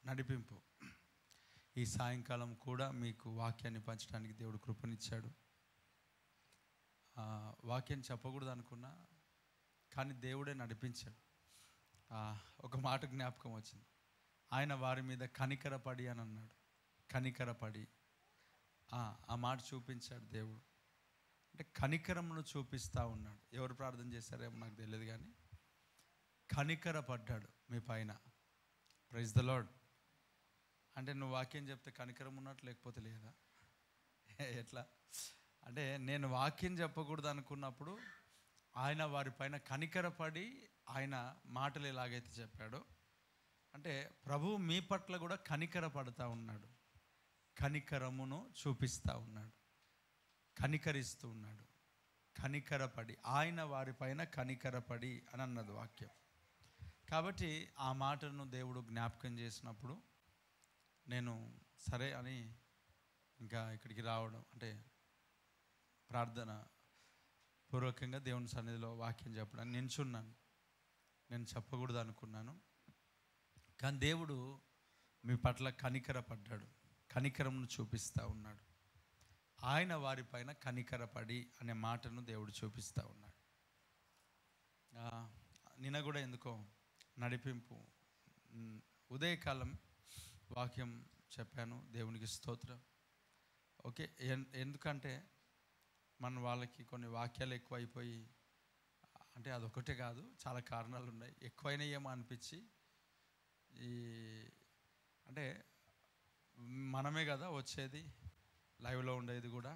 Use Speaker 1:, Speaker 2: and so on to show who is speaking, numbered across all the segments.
Speaker 1: నడిపింపు. ఈ సాయంకాలం కూడా మీకు వాక్యాన్ని పంచడానికి దేవుడు కృపనిచ్చాడు. వాక్యం చెప్పకూడదు అనుకున్నా, కానీ దేవుడే నడిపించాడు. ఒక మాట జ్ఞాపకం వచ్చింది. ఆయన వారి మీద కనికరపడి అని అన్నాడు. కనికరపడి ఆ మాట చూపించాడు దేవుడు. అంటే కనికరమును చూపిస్తూ ఉన్నాడు. ఎవరు ప్రార్థన చేశారేమో నాకు తెలియదు, కానీ కనికరపడ్డాడు మీ పైన. Praise the Lord. అంటే నువ్వు వాక్యం చెప్తే కనికరం ఉన్నట్టు, లేకపోతే లేదా? ఎట్లా అంటే నేను వాక్యం చెప్పకూడదు అనుకున్నప్పుడు ఆయన వారిపైన కనికరపడి ఆయన మాటలు ఎలాగైతే చెప్పాడో, అంటే ప్రభువు మీ పట్ల కూడా కనికరపడుతూ ఉన్నాడు. కనికరమును చూపిస్తూ ఉన్నాడు, కనికరిస్తూ ఉన్నాడు. కనికరపడి, ఆయన వారిపైన కనికరపడి అని అన్నది వాక్యం. కాబట్టి ఆ మాటను దేవుడు జ్ఞాపకం చేసినప్పుడు నేను సరే అని ఇంకా ఇక్కడికి రావడం, అంటే ప్రార్థన పూర్వకంగా దేవుని సన్నిధిలో వాక్యం చెప్పడానికి నించున్నాను. నేను చెప్పకూడదు అనుకున్నాను, కానీ దేవుడు మీ పట్ల కనికరపడ్డాడు, కనికరమును చూపిస్తూ ఉన్నాడు. ఆయన వారిపైన కనికరపడి అనే మాటను దేవుడు చూపిస్తూ ఉన్నాడు. నిన్న కూడా ఎందుకో నడిపింపు ఉదయకాలం వాక్యం చెప్పాను. దేవునికి స్తోత్రం. ఓకే, ఎందుకంటే మన వాళ్ళకి కొన్ని వాక్యాలు ఎక్కువైపోయి, అంటే అదొకటే కాదు, చాలా కారణాలు ఉన్నాయి. ఎక్కువైనాయేమో అనిపించి, అంటే మనమే కదా వచ్చేది, లైవ్లో ఉండేది కూడా.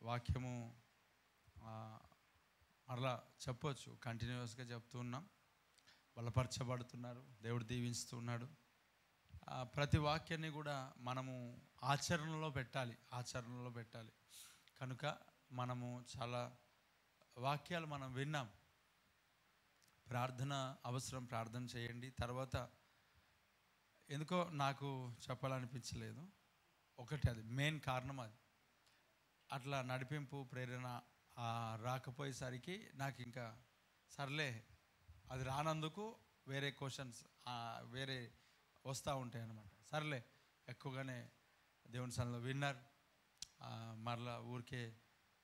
Speaker 1: వాక్యము మరలా చెప్పవచ్చు, కంటిన్యూస్గా చెప్తూ ఉన్నాం. బలపరచబడుతున్నారు, దేవుడు దీవిస్తున్నాడు. ప్రతి వాక్యాన్ని కూడా మనము ఆచరణలో పెట్టాలి. కనుక మనము చాలా వాక్యాలు మనం విన్నాం. ప్రార్థన అవసరం, ప్రార్థన చేయండి. తర్వాత ఎందుకో నాకు చెప్పాలనిపించలేదు, ఒకటి అది మెయిన్ కారణం. అది అట్లా నడిపింపు ప్రేరణ రాకపోయేసరికి నాకు ఇంకా సర్లే, అది రానందుకు వేరే క్వశ్చన్స్ వేరే వస్తూ ఉంటాయి అన్నమాట. సర్లే, ఎక్కువగానే దేవుని సన్నిధిలో విన్నర్, మరలా ఊరికే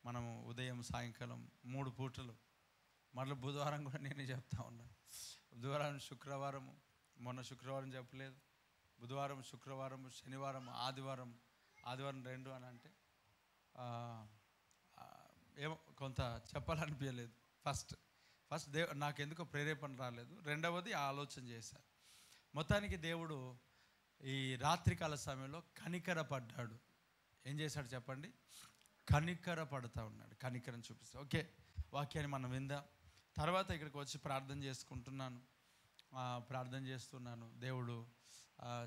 Speaker 1: మనము ఉదయం సాయంకాలం 3 పూటలు, మరలా బుధవారం కూడా నేనే చెప్తా ఉన్నాను. బుధవారం, శుక్రవారము, మొన్న శుక్రవారం చెప్పలేదు, బుధవారం, శుక్రవారం, శనివారం, ఆదివారం 2 అని అంటే ఏమో కొంత చెప్పాలనిపించలేదు. ఫస్ట్ నాకెందుకో ప్రేరేపణ రాలేదు. రెండవది ఆలోచన చేశాను. మొత్తానికి దేవుడు ఈ రాత్రికాల సమయంలో కనికరపడ్డాడు. ఏం చేశాడు చెప్పండి? కనికరపడుతూ ఉన్నాడు, కనికరం చూపిస్తాడు. ఓకే, వాక్యాన్ని మనం విందాం. తర్వాత ఇక్కడికి వచ్చి ప్రార్థన చేస్తున్నాను. దేవుడు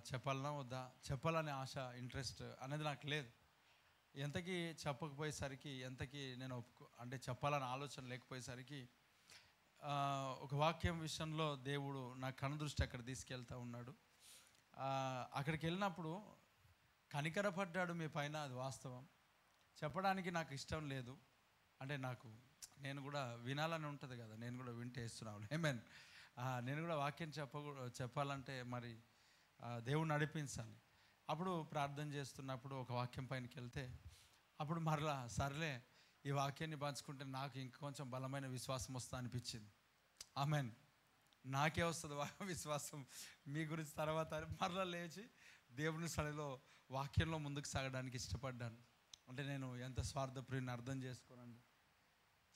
Speaker 1: చెప్పాలన్నా వద్దా, చెప్పాలనే ఆశ, ఇంట్రెస్ట్ అనేది నాకు లేదు. ఎంతకీ చెప్పకపోయేసరికి, నేను అంటే చెప్పాలని ఆలోచన లేకపోయేసరికి ఒక వాక్యం విషయంలో దేవుడు నా కనుదృష్టి అక్కడ తీసుకెళ్తూ ఉన్నాడు. అక్కడికి వెళ్ళినప్పుడు కనికరపడ్డాడు మీ పైన, అది వాస్తవం. చెప్పడానికి నాకు ఇష్టం లేదు, అంటే నేను కూడా వినాలని ఉంటుంది కదా, నేను కూడా వింటే ఇస్తున్నాను. ఏమేన్ నేను కూడా వాక్యం చెప్పాలంటే మరి దేవుడు నడిపించాలి. అప్పుడు ప్రార్థన చేస్తున్నప్పుడు ఒక వాక్యం పైనకి వెళ్తే, అప్పుడు మరలా సర్లే ఈ వాక్యాన్ని పంచుకుంటే నాకు ఇంకొంచెం బలమైన విశ్వాసం వస్తా అనిపించింది. ఆమెన్. నాకే వస్తుంది విశ్వాసం మీ గురించి తర్వాత. మరలా లేచి దేవుని సన్నిధిలో వాక్యంలో ముందుకు సాగడానికి ఇష్టపడ్డాను. అంటే నేను ఎంత స్వార్థప్రియుని అర్థం చేసుకోనండి.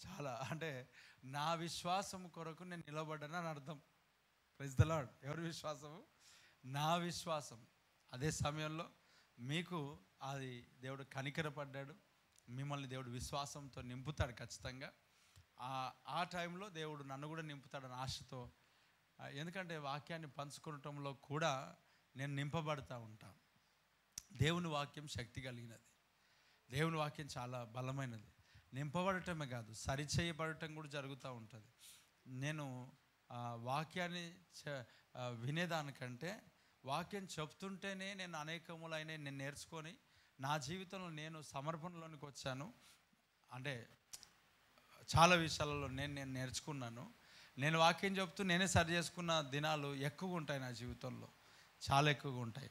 Speaker 1: చాలా, అంటే నా విశ్వాసం కొరకు నేను నిలబడ్డానని అర్థం. Praise the Lord. ఎవరి విశ్వాసము? నా విశ్వాసం. అదే సమయంలో మీకు అది దేవుడు కనికరపడ్డాడు. మిమ్మల్ని దేవుడు విశ్వాసంతో నింపుతాడు ఖచ్చితంగా. ఆ టైంలో దేవుడు నన్ను కూడా నింపుతాడని ఆశతో, ఎందుకంటే వాక్యాన్ని పంచుకోవటంలో కూడా నేను నింపబడుతూ ఉంటాను. దేవుని వాక్యం శక్తి కలిగినది, దేవుని వాక్యం చాలా బలమైనది. నింపబడటమే కాదు, సరిచేయబడటం కూడా జరుగుతూ ఉంటుంది. నేను వాక్యాన్ని వినేదానికంటే వాక్యం చెప్తుంటేనే నేను అనేకములైన నేను నేర్చుకొని నా జీవితంలో నేను సమర్పణలోనికి వచ్చాను. అంటే చాలా విషయాలలో నేను నేర్చుకున్నాను. నేను వాక్యం చెప్తూ నేనే సరి చేసుకున్న దినాలు ఎక్కువ ఉంటాయి నా జీవితంలో. చాలా ఎక్కువగా ఉంటాయి.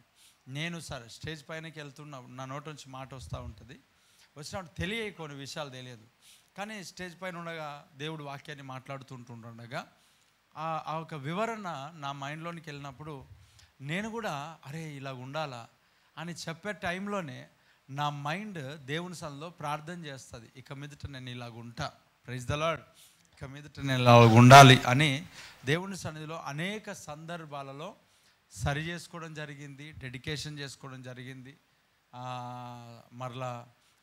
Speaker 1: నేను సరే స్టేజ్ పైనకి వెళ్తున్నా, నా నోటి నుంచి మాట వస్తూ ఉంటుంది. వచ్చినప్పుడు తెలియ కొన్ని విషయాలు తెలియదు, కానీ స్టేజ్ పైన ఉండగా దేవుడు వాక్యాన్ని మాట్లాడుతుంటుండగా ఆ ఒక వివరణ నా మైండ్లోనికి వెళ్ళినప్పుడు నేను కూడా అరే ఇలా ఉండాలా అని చెప్పే టైంలోనే నా మైండ్ దేవుని సన్నిధిలో ప్రార్థన చేస్తుంది, ఇక మీదట నేను ఇలాగ ఉంటా, ప్రైజ్ ద లార్డ్, ఇక మీదట నేను ఇలా ఉండాలి అని దేవుని సన్నిధిలో అనేక సందర్భాలలో సరి చేసుకోవడం జరిగింది, డెడికేషన్ చేసుకోవడం జరిగింది. మరలా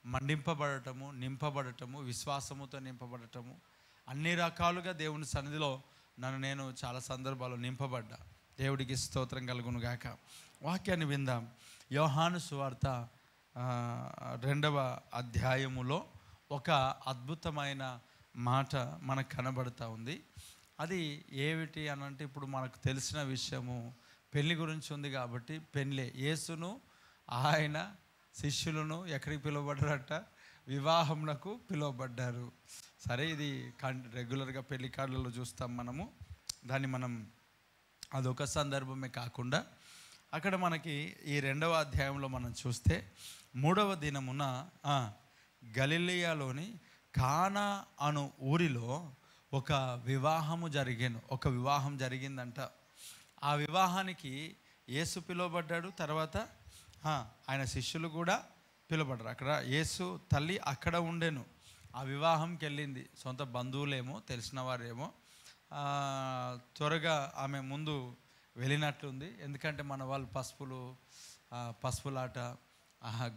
Speaker 1: మండింపబడటము, నింపబడటము, విశ్వాసముతో నింపబడటము, అన్ని రకాలుగా దేవుని సన్నిధిలో నేను చాలా సందర్భాల్లో నింపబడ్డా. దేవుడికి స్తోత్రం కలుగును గాక. వాక్యాన్ని విందాం. యోహాను సువార్త 2వ అధ్యాయములో ఒక అద్భుతమైన మాట మనకు కనబడుతూ ఉంది. అది ఏమిటి అని అంటే, ఇప్పుడు మనకు తెలిసిన విషయము పెళ్లి గురించి ఉంది కాబట్టి పెళ్ళి, యేసును ఆయన శిష్యులను ఎక్కడికి పిలువబడ్డారట? వివాహమునకు పిలువబడ్డారు. సరే, ఇది రెగ్యులర్గా పెళ్లి కార్డులలో చూస్తాం మనము. దాన్ని మనం అదొక సందర్భమే కాకుండా అక్కడ మనకి ఈ 2వ అధ్యాయంలో మనం చూస్తే 3వ దినమున గలిలయలోని కానా అను ఊరిలో ఒక వివాహం జరిగిందంట. ఆ వివాహానికి యేసు పిలువబడ్డాడు, తర్వాత ఆయన శిష్యులు కూడా పిలువబడ్డారు. అక్కడ యేసు తల్లి అక్కడ ఉండెను, ఆ వివాహంకి వెళ్ళింది. సొంత బంధువులేమో, తెలిసిన వారేమో త్వరగా ఆమె ముందు వెళ్ళినట్లుంది. ఎందుకంటే మన వాళ్ళు పసుపులాట,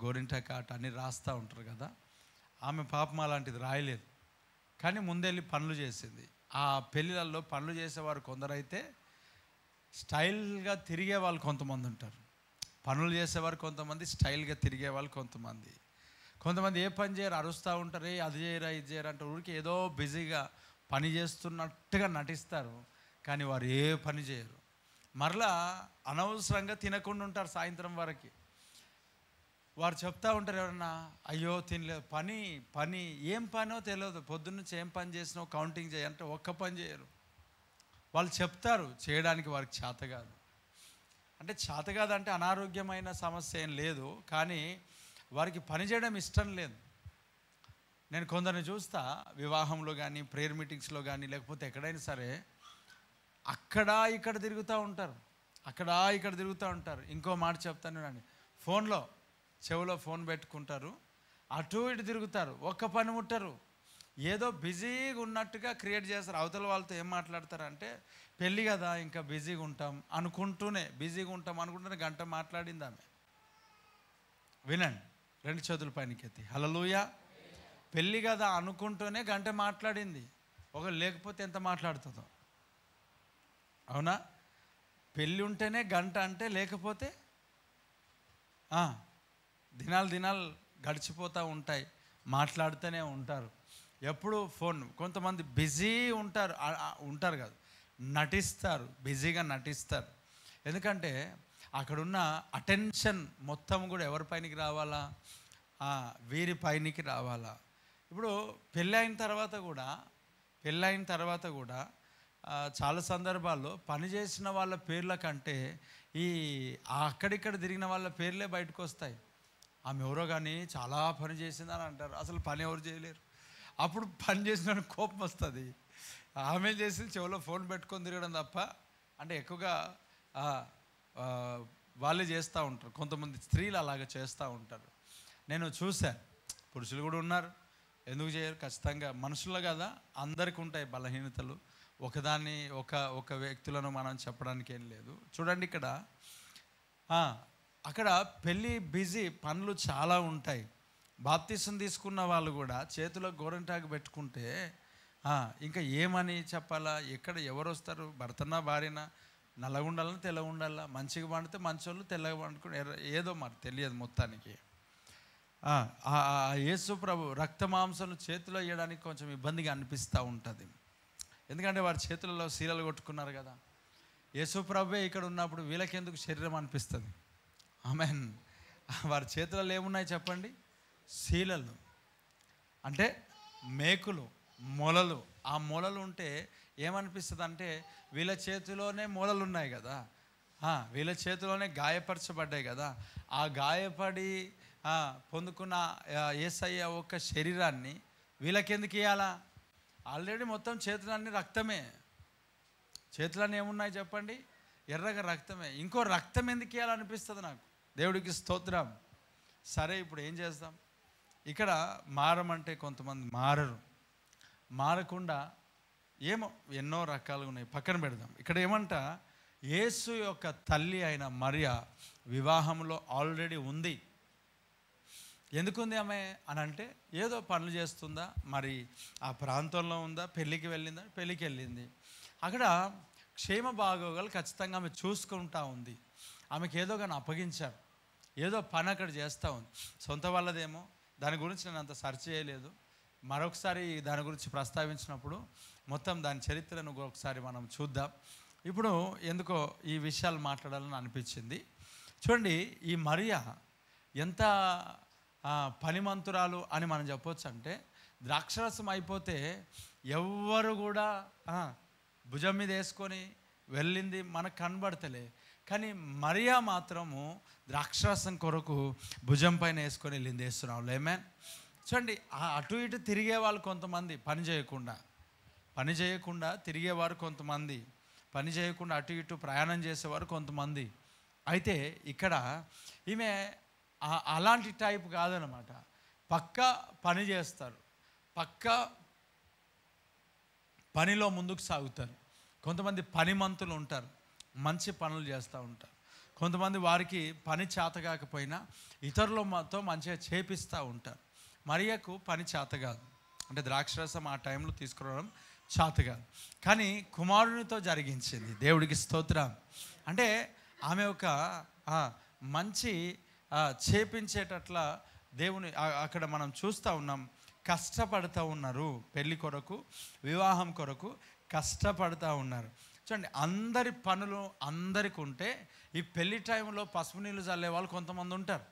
Speaker 1: గోరింటాక ఆట అన్నీ రాస్తూ ఉంటారు కదా. ఆమె పాపం అలాంటిది రాయలేదు, కానీ ముందెళ్ళి పనులు చేసింది. ఆ పెళ్ళిళ్ళల్లో పనులు చేసేవారు కొందరైతే స్టైల్గా తిరిగే వాళ్ళు కొంతమంది ఉంటారు. పనులు చేసేవారు కొంతమంది, స్టైల్గా తిరిగే వాళ్ళు కొంతమంది ఏ పని చేయరు, అరుస్తూ ఉంటారు, అది చేయరా ఇది చేయరా అంటే ఊరికి ఏదో బిజీగా పని చేస్తున్నట్టుగా నటిస్తారు, కానీ వారు ఏ పని చేయరు. మరలా అనవసరంగా తినకుండా ఉంటారు సాయంత్రం వరకు. వారు చెప్తూ ఉంటారు, ఎవరన్నా అయ్యో తినలేదు, పని ఏం పనో తెలియదు, పొద్దున్నుంచి ఏం పని చేసినావు కౌంటింగ్ చేయాలంటే ఒక్క పని చేయరు. వాళ్ళు చెప్తారు, చేయడానికి వారికి చేత కాదు. అంటే చేత కాదంటే అనారోగ్యమైన సమస్య ఏం లేదు, కానీ వారికి పని చేయడం ఇష్టం లేదు. నేను కొందరిని చూస్తా, వివాహంలో కానీ, ప్రేయర్ మీటింగ్స్లో కానీ, లేకపోతే ఎక్కడైనా సరే అక్కడ ఇక్కడ తిరుగుతూ ఉంటారు. ఇంకో మాట చెప్తాను అండి, చెవిలో ఫోన్ పెట్టుకుంటారు, అటు ఇటు తిరుగుతారు, ఒక్క పని ముట్టరు, ఏదో బిజీగా ఉన్నట్టుగా క్రియేట్ చేస్తారు. అవతల వాళ్ళతో ఏం మాట్లాడతారంటే, పెళ్ళి కదా ఇంకా బిజీగా ఉంటాం అనుకుంటూనే గంట మాట్లాడింది ఆమె. వినండి, 2 చేతుల పైనకెత్తి హల్లెలూయా. పెళ్ళి కదా అనుకుంటూనే గంట మాట్లాడింది. లేకపోతే ఎంత మాట్లాడుతుందో, అవునా? పెళ్ళి ఉంటేనే గంట అంటే, లేకపోతే దినాలు గడిచిపోతూ ఉంటాయి, మాట్లాడుతూనే ఉంటారు. ఎప్పుడు ఫోన్. కొంతమంది బిజీ ఉంటారు కాదు, బిజీగా నటిస్తారు. ఎందుకంటే అక్కడున్న అటెన్షన్ మొత్తం కూడా ఎవరి పైనకి రావాలా? వీరి పైనకి రావాలా? ఇప్పుడు పెళ్ళైన తర్వాత కూడా చాలా సందర్భాల్లో పనిచేసిన వాళ్ళ పేర్ల కంటే ఈ అక్కడిక్కడ తిరిగిన వాళ్ళ పేర్లే బయటకు వస్తాయి. ఆమె ఎవరో కానీ చాలా పని చేసిందని అంటారు, అసలు పని ఎవరు చేయలేరు. అప్పుడు పని చేసిన కోపం వస్తుంది. ఆమె చేసి చెవిలో ఫోన్ పెట్టుకొని తిరగడం తప్ప, అంటే ఎక్కువగా వాళ్ళే చేస్తూ ఉంటారు. కొంతమంది స్త్రీలు అలాగ చేస్తూ ఉంటారు. నేను చూశాను, పురుషులు కూడా ఉన్నారు, ఎందుకు చేయరు? ఖచ్చితంగా మనుషులు కదా, అందరికీ ఉంటాయి బలహీనతలు. ఒక వ్యక్తులను మనం చెప్పడానికి ఏం లేదు. చూడండి, అక్కడ పెళ్ళి బిజీ, పనులు చాలా ఉంటాయి. బాప్తిసం తీసుకున్న వాళ్ళు కూడా చేతిలో గోరంటాకు పెట్టుకుంటే ఇంకా ఏమని చెప్పాలా? ఎవరు వస్తారు? భర్తనా భార్యనా? నల్లగా ఉండాలన్నా తెల్లగా ఉండాలా? మంచిగా పండితే మంచోళ్ళు, తెల్లగా పండుకుని ఏదో మరి తెలియదు. మొత్తానికి యేసు ప్రభు రక్త మాంసం చేతిలో వేయడానికి కొంచెం ఇబ్బందిగా అనిపిస్తూ ఉంటుంది. ఎందుకంటే వారి చేతులలో శీలలు కొట్టుకున్నారు కదా. యేసు ప్రభువే ఇక్కడ ఉన్నప్పుడు వీళ్ళకెందుకు శరీరం అనిపిస్తుంది? ఆమెన్. వారి చేతులలో ఏమున్నాయి చెప్పండి? శీలలు అంటే మేకులు, మొలలు. ఆ మొలలు ఉంటే ఏమనిపిస్తుంది అంటే, వీళ్ళ చేతిలోనే మొలలు ఉన్నాయి కదా, వీళ్ళ చేతిలోనే గాయపరచబడ్డాయి కదా. ఆ గాయపడి పొందుకున్న యేసయ్య ఒక శరీరాన్ని వీళ్ళకెందుకు ఇవ్వాలా? ఆల్రెడీ మొత్తం చేతులన్నీ రక్తమే. చేతులన్నీ ఏమున్నాయి చెప్పండి? ఎర్రగా రక్తమే. ఇంకో రక్తం ఎందుకు ఇవ్వాలనిపిస్తుంది నాకు. దేవుడికి స్తోత్రం. సరే, ఇప్పుడు ఏం చేద్దాం? ఇక్కడ మారమంటే కొంతమంది మారరు. మారకుండా ఏమో ఎన్నో రకాలుగా ఉన్నాయి, పక్కన పెడదాం. ఇక్కడ ఏమంట, యేసు యొక్క తల్లి అయిన మరియ వివాహంలో ఆల్రెడీ ఉంది. ఎందుకుంది ఆమె అని అంటే, ఏదో పనులు చేస్తుందా, మరి ఆ ప్రాంతంలో ఉందా, పెళ్ళికి వెళ్ళిందా, పెళ్ళికి వెళ్ళింది. అక్కడ క్షేమ బాగోగాలు ఖచ్చితంగా ఆమె చూసుకుంటా ఉంది. ఆమెకి ఏదో కానీ అప్పగించారు, ఏదో పని అక్కడ చేస్తూ ఉంది. సొంత వాళ్ళదేమో, దాని గురించి నేను అంత సెర్చ్ చేయలేదు. మరొకసారి దాని గురించి ప్రస్తావించినప్పుడు మొత్తం దాని చరిత్రను ఒకసారి మనం చూద్దాం. ఇప్పుడు ఎందుకో ఈ విషయాలు మాట్లాడాలని అనిపించింది. చూడండి, ఈ మరియ ఎంత పనిమంతురాలు అని మనం చెప్పొచ్చు అంటే, ద్రాక్షరసం అయిపోతే ఎవ్వరు కూడా భుజం మీద వేసుకొని వెళ్ళింది మనకు కనబడతలే. కానీ మరియ మాత్రము ద్రాక్షరసం కొరకు భుజం పైన వేసుకొని వెళ్ళింది వేస్తున్నాం. ఆమేన్. చూడండి, అటు ఇటు తిరిగే వాళ్ళు కొంతమంది, పని చేయకుండా తిరిగేవారు కొంతమంది, పని చేయకుండా అటు ఇటు ప్రయాణం చేసేవారు కొంతమంది. అయితే ఇక్కడ ఈమె అలాంటి టైప్ కాదనమాట. పక్కా పని చేస్తారు, పక్కా పనిలో ముందుకు సాగుతారు. కొంతమంది పనిమంతులు ఉంటారు, మంచి పనులు చేస్తూ ఉంటారు. కొంతమంది వారికి పని చేత కాకపోయినా ఇతరులతో మంచిగా చేపిస్తూ ఉంటారు. మరియకు పని చేత కాదు, అంటే ద్రాక్షరసం ఆ టైంలో తీసుకురావడం చేత కాదు. కానీ కుమారునితో జరిగించింది. దేవుడికి స్తోత్రం. అంటే ఆమె ఒక మంచి చేపించేటట్ల దేవుని అక్కడ మనం చూస్తూ ఉన్నాం. కష్టపడుతూ ఉన్నారు, పెళ్ళి కొరకు, వివాహం కొరకు కష్టపడుతూ ఉన్నారు. చూడండి, అందరి పనులు అందరికి ఉంటే ఈ పెళ్లి టైంలో పసుపు నీళ్ళు చల్లే వాళ్ళు కొంతమంది ఉంటారు.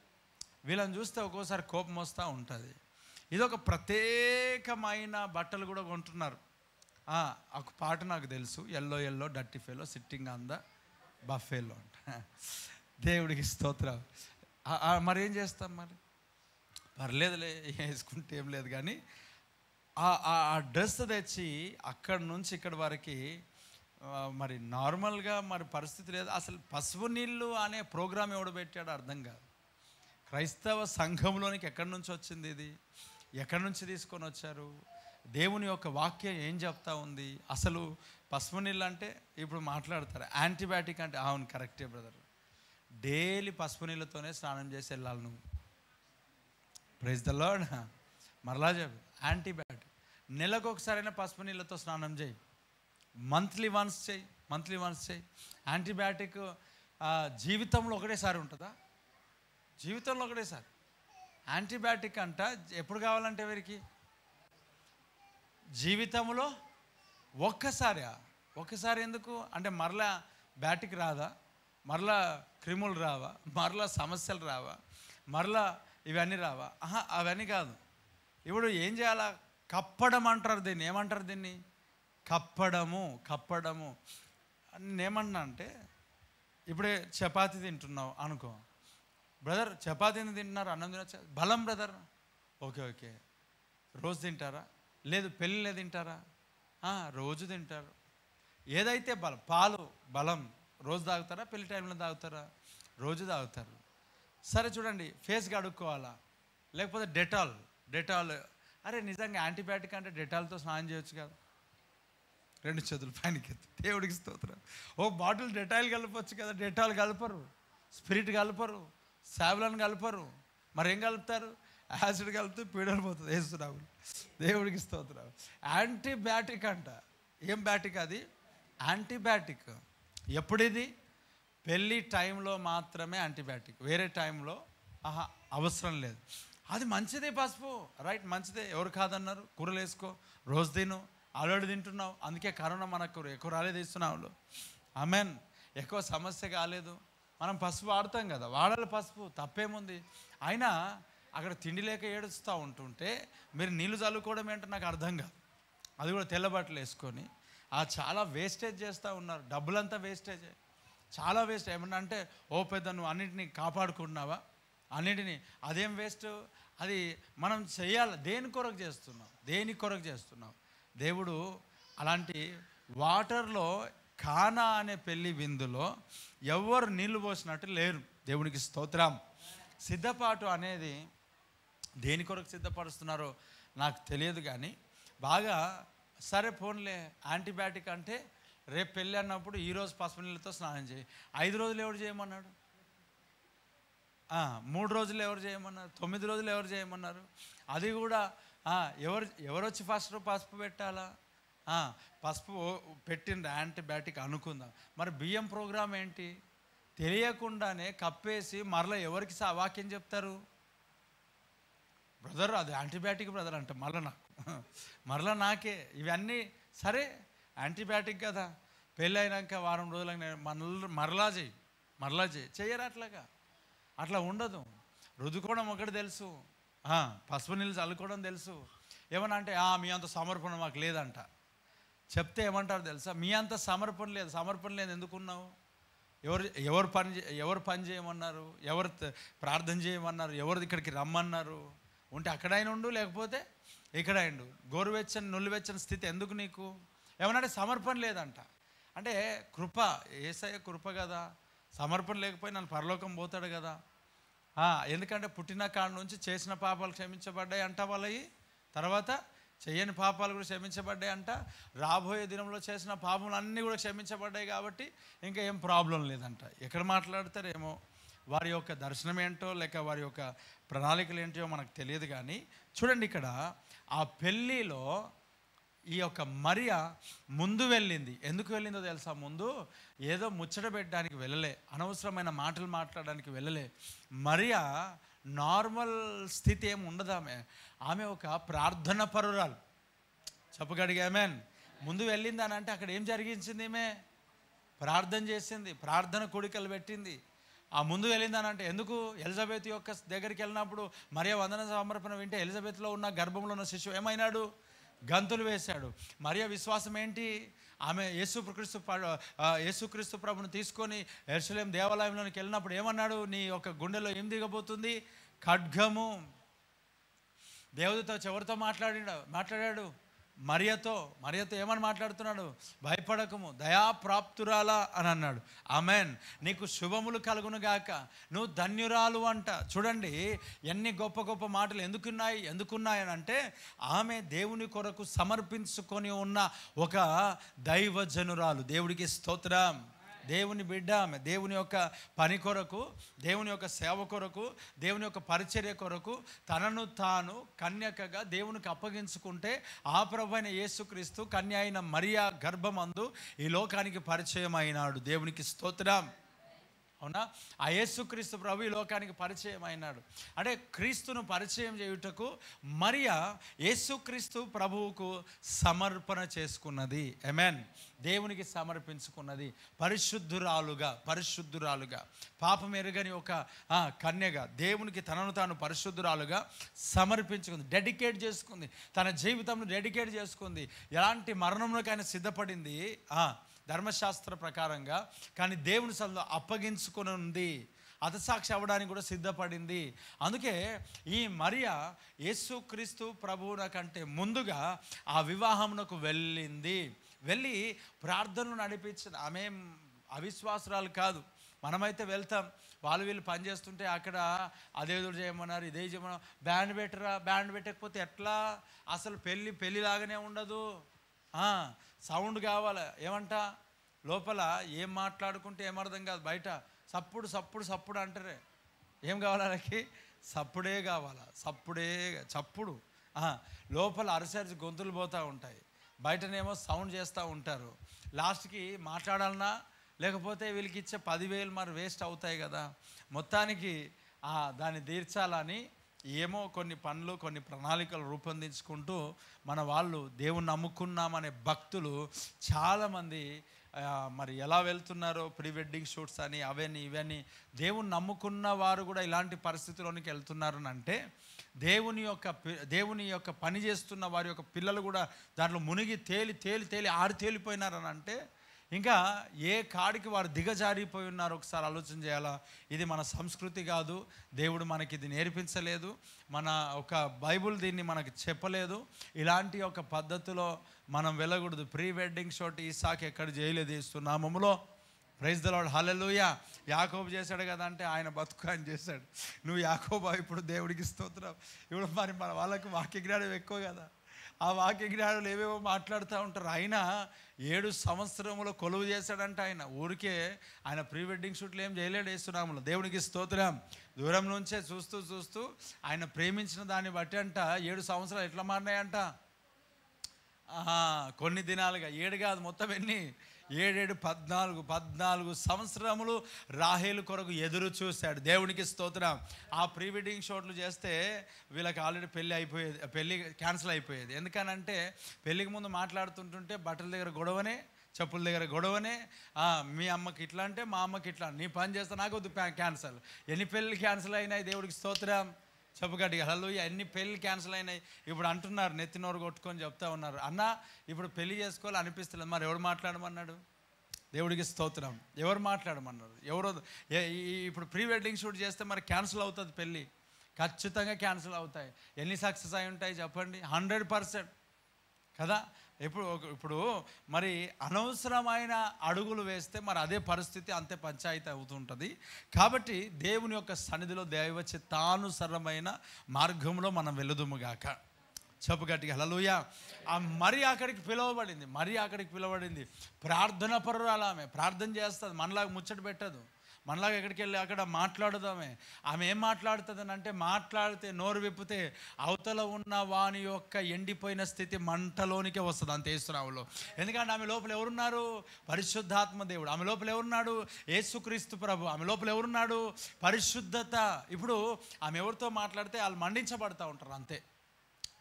Speaker 1: వీళ్ళని చూస్తే ఒక్కోసారి కోపం వస్తూ ఉంటుంది. ఇదొక ప్రత్యేకమైన బట్టలు కూడా కొంటున్నారు. ఒక పాట నాకు తెలుసు, yellow yellow dirty fellow sitting on the buffalo అంట. దేవుడికి స్తోత్రం. మరి ఏం చేస్తాం? మరి పర్లేదులే, వేసుకుంటే ఏం లేదు. కానీ ఆ డ్రెస్ తెచ్చి అక్కడి నుంచి ఇక్కడి వరకు మరి నార్మల్గా మరి పరిస్థితి లేదు. అసలు పసుపు నీళ్ళు అనే ప్రోగ్రాం ఎవడు పెట్టాడో అర్థం కాదు. క్రైస్తవ సంఘంలోనికి ఎక్కడి నుంచి వచ్చింది ఇది? ఎక్కడి నుంచి తీసుకొని వచ్చారు? దేవుని యొక్క వాక్యం ఏం చెప్తా ఉంది? అసలు పసుపు నీళ్ళు అంటే ఇప్పుడు మాట్లాడతారు యాంటీబయాటిక్ అంటే. అవును, కరెక్టే బ్రదర్. డైలీ పసుపు నీళ్ళతోనే స్నానం చేసి వెళ్ళాలి నువ్వు. Praise the Lord. మరలా చెప్పు, యాంటీబయాటిక్. నెలకు ఒకసారైనా పసుపు నీళ్ళతో స్నానం చేయి, మంత్లీ వన్స్ చేయి. యాంటీబయాటిక్ జీవితంలో ఒకటేసారి ఉంటుందా? జీవితంలో ఒకటేసారి. యాంటీబయాటిక్ అంట ఎప్పుడు కావాలంటే వీరికి జీవితంలో ఒక్కసారి ఎందుకు అంటే మరలా బ్యాటిక్ రాదా? మరలా క్రిములు రావా? మరలా సమస్యలు రావా? మరలా ఇవన్నీ రావా? అవన్నీ కాదు. ఇప్పుడు ఏం చేయాలా? కప్పడం అంటారు దీన్ని. ఏమంటారు దీన్ని? కప్పడము. నేనేమన్నా అంటే, ఇప్పుడే చపాతీ తింటున్నావు అనుకో, బ్రదర్ చపాతీని తింటున్నారు, అన్నం తినొచ్చా? బలం బ్రదర్. ఓకే, రోజు తింటారా? లేదు, పెళ్ళిలో తింటారా? రోజు తింటారు. ఏదైతే బలం, పాలు బలం, రోజు తాగుతారా? పెళ్లి టైంలో తాగుతారా? రోజు తాగుతారు. సరే చూడండి, ఫేస్ కడుక్కోవాలా? లేకపోతే డెటాల్. అరే నిజంగా యాంటీబయాటిక్ అంటే డెటాల్తో స్నానం చేయొచ్చు కదా. 2 చేతులు పైనకి ఎత్తి, దేవుడికి స్తోత్రం. ఓ బాటిల్ డెటాయిల్ కలపచ్చు కదా. డెటాల్ కలపరు, స్పిరిట్ కలపరు, సావ్లాన్ కలపరు. మరి ఏం కలుపుతారు? యాసిడ్ కలిపితే పీడలు పోతుంది. వేస్తున్నావు. దేవుడికి స్తోత్రం. యాంటీబయాటిక్ అంట. ఏం బ్యాటిక్ అది? యాంటీబయాటిక్. ఎప్పుడిది? పెళ్ళి టైంలో మాత్రమే యాంటీబయాటిక్, వేరే టైంలో అవసరం లేదు. అది మంచిదే పసుపు, రైట్, మంచిదే, ఎవరు కాదన్నారు. కూరలు వేసుకో, రోజు తిను, ఆల్రెడీ తింటున్నావు, అందుకే కరోనా మనకు ఎక్కువ రాలేదు ఇస్తున్నావు. ఆమెన్. ఎక్కువ సమస్య కాలేదు. మనం పసుపు వాడతాం కదా, వాడాలి పసుపు, తప్పేముంది? అయినా అక్కడ తిండి లేక ఏడుస్తూ ఉంటుంటే మీరు నీళ్ళు చల్లుకోవడం ఏంటో నాకు అర్థం కాదు. అది కూడా తెల్ల బట్టలు వేసుకొని చాలా వేస్టేజ్ చేస్తూ ఉన్నారు. డబ్బులంతా వేస్టేజే. చాలా వేస్ట్. ఏమన్నా అంటే ఓ పెద్ద నువ్వు అన్నింటినీ కాపాడుకుంటున్నావా, అన్నింటినీ, అదేం వేస్ట్. అది మనం చేయాలి. దేని కొరకు చేస్తున్నాం. దేవుడు అలాంటి వాటర్లో కానా అనే పెళ్లి విందులో ఎవరు నీళ్లు పోసినట్టు లేరు. దేవునికి స్తోత్రం. సిద్ధపాటు అనేది దేని కొరకు సిద్ధపరుస్తున్నారో నాకు తెలియదు, కానీ బాగా సరే ఫోన్లే యాంటీబయాటిక్ అంటే రేపు పెళ్ళి అన్నప్పుడు ఈరోజు పసుపు నీళ్ళతో స్నానం చేయి. 5 రోజులు ఎవరు చేయమన్నాడు? 3 రోజులు ఎవరు చేయమన్నారు? 9 రోజులు ఎవరు చేయమన్నారు? అది కూడా ఎవరు వచ్చి ఫస్ట్ పసుపు పెట్టాలా? పసుపు పెట్టిండ్రు యాంటీబయాటిక్ అనుకుందాం. మరి బియ్యం ప్రోగ్రాం ఏంటి? తెలియకుండానే కప్పేసి మరలా ఎవరికి వాక్యం చెప్తారు? బ్రదర్ అది యాంటీబయాటిక్ బ్రదర్ అంటే మరలా నాకే ఇవన్నీ. సరే యాంటీబయాటిక్ కదా, పెళ్ళి అయినాక వారం రోజులకి మరలా చేయి చెయ్యరు. అట్లా ఉండదు. రుద్దుకోవడం ఒకటి తెలుసు, పసుపు నీళ్ళు చల్లుకోవడం తెలుసు. ఏమన్నా అంటే మీ అంత సమర్పణ మాకు లేదంట. చెప్తే ఏమంటారు తెలుసా? మీ అంత సమర్పణ లేదు ఎందుకున్నావు? ఎవరు పని చేయమన్నారు? ఎవరు ప్రార్థన చేయమన్నారు? ఎవరు ఇక్కడికి రమ్మన్నారు? ఉంటే అక్కడైనా ఉండు, లేకపోతే ఇక్కడైండు. గోరువెచ్చని నులివెచ్చని స్థితి ఎందుకు నీకు? ఏమన్నా సమర్పణ లేదంట. అంటే కృప, యేసయ్య కృప కదా, సమర్పణ లేకపోయి నన్ను పరలోకం పోతాడు కదా. ఎందుకంటే పుట్టిన కాడ నుంచి చేసిన పాపాలు క్షమించబడ్డాయి అంట వాళ్ళవి, తర్వాత చేయని పాపాలు కూడా క్షమించబడ్డాయి అంట. రాబోయే దినంలో చేసిన పాపములు అన్నీ కూడా క్షమించబడ్డాయి కాబట్టి ఇంకా ఏం ప్రాబ్లం లేదంట. ఎక్కడ మాట్లాడతారేమో, వారి యొక్క దర్శనం ఏంటో లేక వారి యొక్క ప్రణాళికలు ఏంటో మనకు తెలియదు. కానీ చూడండి, ఇక్కడ ఆ పెళ్ళిలో ఈ యొక్క మరియా ముందు వెళ్ళింది. ఎందుకు వెళ్ళిందో తెలుసా? ముందు ఏదో ముచ్చట పెట్టడానికి వెళ్ళలే, అనవసరమైన మాటలు మాట్లాడడానికి వెళ్ళలే. మరియా నార్మల్ స్థితి ఏమి ఉండదు. ఆమె ఒక ప్రార్థన పరురాలు. చెప్పగడిగా ఆమెన్. ముందు వెళ్ళింది అని అంటే అక్కడ ఏం జరిగించింది? ఈమె ప్రార్థన చేసింది, ప్రార్థన కోడికలు పెట్టింది. ముందు వెళ్ళిందని అంటే ఎందుకు? ఎలిజబెత్ యొక్క దగ్గరికి వెళ్ళినప్పుడు మరియా వందన సమర్పణ వింటే ఎలిజబెత్లో ఉన్న గర్భంలో ఉన్న శిశువు ఏమైనాడు? గంతులు వేశాడు. మరియా విశ్వాసం ఏంటి? ఆమె యేసుక్రీస్తు ప్రభుని తీసుకొని యెరూషలేము దేవాలయంలోనికి వెళ్ళినప్పుడు ఏమన్నాడు? నీ యొక్క గుండెలో ఏం దిగబోతుంది? ఖడ్గము. దేవదూత ఎవరితో మాట్లాడాడు? మరియతో ఏమని మాట్లాడుతున్నాడు? భయపడకము, దయాప్రాప్తురాలా అని అన్నాడు. ఆమెన్. నీకు శుభములు కలుగునుగాక, నువ్వు ధన్యురాలు అంట. చూడండి ఎన్ని గొప్ప గొప్ప మాటలు ఎందుకున్నాయని అంటే ఆమె దేవుని కొరకు సమర్పించుకొని ఉన్న ఒక దైవజనురాలు. దేవుడికి స్తోత్రం. దేవుని బిడ్డ ఆమె. దేవుని యొక్క పని కొరకు, దేవుని యొక్క సేవ కొరకు, దేవుని యొక్క పరిచర్య కొరకు తనను తాను కన్యకగా దేవునికి అప్పగించుకుంటే ఆ ప్రభువైన యేసుక్రీస్తు కన్య అయిన మరియా గర్భమందు ఈ లోకానికి పరిచయం అయినాడు. దేవునికి స్తోత్రం. అవునా? ఆ యేసుక్రీస్తు ప్రభు ఈ లోకానికి పరిచయం అయినాడు. అంటే క్రీస్తును పరిచయం చేయుటకు మరియా యేసుక్రీస్తు ప్రభువుకు సమర్పణ చేసుకున్నది. ఆమేన్. దేవునికి సమర్పించుకున్నది. పరిశుద్ధురాలుగా పాపం ఎరుగని ఒక కన్యగా దేవునికి తనను తాను పరిశుద్ధురాలుగా సమర్పించుకుంది, డెడికేట్ చేసుకుంది. తన జీవితంను డెడికేట్ చేసుకుంది. ఎలాంటి మరణంలోకైనా సిద్ధపడింది ధర్మశాస్త్ర ప్రకారంగా, కానీ దేవుని సన్నిధిలో అప్పగించుకొని ఉంది. హతసాక్షి అవ్వడానికి కూడా సిద్ధపడింది. అందుకే ఈ మరియా యేసుక్రీస్తు ప్రభువున కంటే ముందుగా ఆ వివాహమునకు వెళ్ళి ప్రార్థనలు నడిపించిన ఆమె అవిశ్వాసురాలు కాదు. మనమైతే వెళ్తాం, వీళ్ళు పని చేస్తుంటే అక్కడ అదేదో చేయమన్నారు, ఇదే చేయమన్నారు, బ్యాండ్ పెట్టకపోతే ఎట్లా? అసలు పెళ్ళిలాగానే ఉండదు. సౌండ్ కావాలి. ఏమంట? లోపల ఏం మాట్లాడుకుంటే ఏమర్థం కాదు, బయట సప్పుడు అంటారే. ఏం కావాలి వాళ్ళకి? సప్పుడే కావాలా? చప్పుడు. లోపల అరిసరిసి గొంతులు పోతూ ఉంటాయి, బయటనేమో సౌండ్ చేస్తూ ఉంటారు. లాస్ట్కి మాట్లాడాలన్నా లేకపోతే వీళ్ళకి ఇచ్చే 10,000 మరి వేస్ట్ అవుతాయి కదా. మొత్తానికి దాన్ని తీర్చాలని ఏమో కొన్ని పనులు, కొన్ని ప్రణాళికలు రూపొందించుకుంటూ మన వాళ్ళు దేవుణ్ణి నమ్ముకున్నామనే భక్తులు చాలామంది మరి ఎలా వెళ్తున్నారో, ప్రీ వెడ్డింగ్ షూట్స్ అని అవన్నీ ఇవన్నీ. దేవుణ్ణి నమ్ముకున్న వారు కూడా ఇలాంటి పరిస్థితుల్లోనికి వెళ్తున్నారని అంటే దేవుని యొక్క పని చేస్తున్న వారి యొక్క పిల్లలు కూడా దాంట్లో మునిగి తేలి ఆరి తేలిపోయినారని అంటే ఇంకా ఏ కాడికి వారు దిగజారిపోయి ఉన్నారో ఒకసారి ఆలోచన చేయాలా. ఇది మన సంస్కృతి కాదు, దేవుడు మనకి ఇది నేర్పించలేదు, మన ఒక బైబుల్ దీన్ని మనకు చెప్పలేదు. ఇలాంటి ఒక పద్ధతిలో మనం వెళ్ళకూడదు. ప్రీ వెడ్డింగ్ షూట్ ఇస్సాకు ఎక్కడ చేయలేదు యేసు నామములో. ప్రైజ్ ద లార్డ్, హల్లెలూయా. యాకోబు చేశాడు కదా అంటే ఆయన బతుకు ఆయన చేశాడు. నువ్వు యాకోబా ఇప్పుడు దేవుడికి స్తోత్రం. ఇప్పుడు మరి మన వాళ్ళకి వాక్య జ్ఞానం ఎక్కువ కదా, ఆ వాక్య జ్ఞానులు ఏవేవో మాట్లాడుతూ ఉంటారు. ఆయన 7 సంవత్సరములు కొలువు చేశాడంటే ఆయన ఊరికే ఆయన ప్రీ వెడ్డింగ్ షూట్లు ఏం చేయలేడు యేసునామములో. దేవునికి స్తోత్రం. దూరం నుంచే చూస్తూ చూస్తూ ఆయన ప్రేమించిన దాన్ని బట్టి అంట 7 సంవత్సరాలు ఎట్లా మారినాయంట. కొన్ని దినాలుగా 7 కాదు, మొత్తం ఎన్ని 7 14 సంవత్సరములు రాహేలు కొరకు ఎదురు చూశాడు. దేవునికి స్తోత్రం. ఆ ప్రీ వెడ్డింగ్ షూట్లు చేస్తే వీళ్ళకి ఆల్రెడీ పెళ్ళి క్యాన్సిల్ అయిపోయేది. ఎందుకనంటే పెళ్ళికి ముందు మాట్లాడుతుంటుంటే బట్టల దగ్గర గొడవనే, చెప్పుల దగ్గర గొడవనే. మీ అమ్మకి ఇట్లా అంటే మా అమ్మకి ఇట్లా, నీ పని చేస్తే నాకు వద్దు క్యాన్సల్. ఎన్ని పెళ్ళి క్యాన్సిల్ అయినాయి దేవుడికి స్తోత్రం. చెప్పుగట్టిగా హల్లెలూయా. ఎన్ని పెళ్ళి క్యాన్సిల్ అయినాయి. ఇప్పుడు అంటున్నారు, నెత్తినోరు కొట్టుకొని చెప్తా ఉన్నారు, అన్న ఇప్పుడు పెళ్ళి చేసుకోవాలి అనిపిస్తలేదు. మరి ఎవరు మాట్లాడమన్నాడు? దేవుడికి స్తోత్రం. ఎవరు మాట్లాడమన్నారు? ఎవరో ఇప్పుడు ప్రీ వెడ్డింగ్ షూట్ చేస్తే మరి క్యాన్సిల్ అవుతుంది పెళ్ళి, ఖచ్చితంగా క్యాన్సిల్ అవుతాయి. ఎన్ని సక్సెస్ అయి ఉంటాయి చెప్పండి? 100% కదా. ఇప్పుడు మరి అనవసరమైన అడుగులు వేస్తే మరి అదే పరిస్థితి, అంతే పంచాయతీ అవుతుంటుంది. కాబట్టి దేవుని యొక్క సన్నిధిలో దైవ చిత్తానుసరమైన మార్గంలో మనం వెళుదుముగాక. చెప్పు గట్టిగా హల్లెలూయా. మరి అక్కడికి పిలవబడింది. ప్రార్థన పరురాలు ఆమె. ప్రార్థన చేస్తుంది, మనలాగా ముచ్చట పెట్టదు. మనలాగా ఎక్కడికి వెళ్ళి అక్కడ మాట్లాడుదామే. ఆమె ఏం మాట్లాడుతుంది అంటే, మాట్లాడితే నోరు విప్పితే అవతల ఉన్న వాని యొక్క ఎండిపోయిన స్థితి మంటలోనికే వస్తుంది అంతే యేసునామములో. ఎందుకంటే ఆమె లోపల ఎవరున్నారు? పరిశుద్ధాత్మ దేవుడు. ఆమె లోపల ఎవరున్నాడు? యేసుక్రీస్తు ప్రభు. ఆమె లోపల ఎవరున్నాడు? పరిశుద్ధత. ఇప్పుడు ఆమె ఎవరితో మాట్లాడితే వాళ్ళు మండించబడతా ఉంటారు అంతే.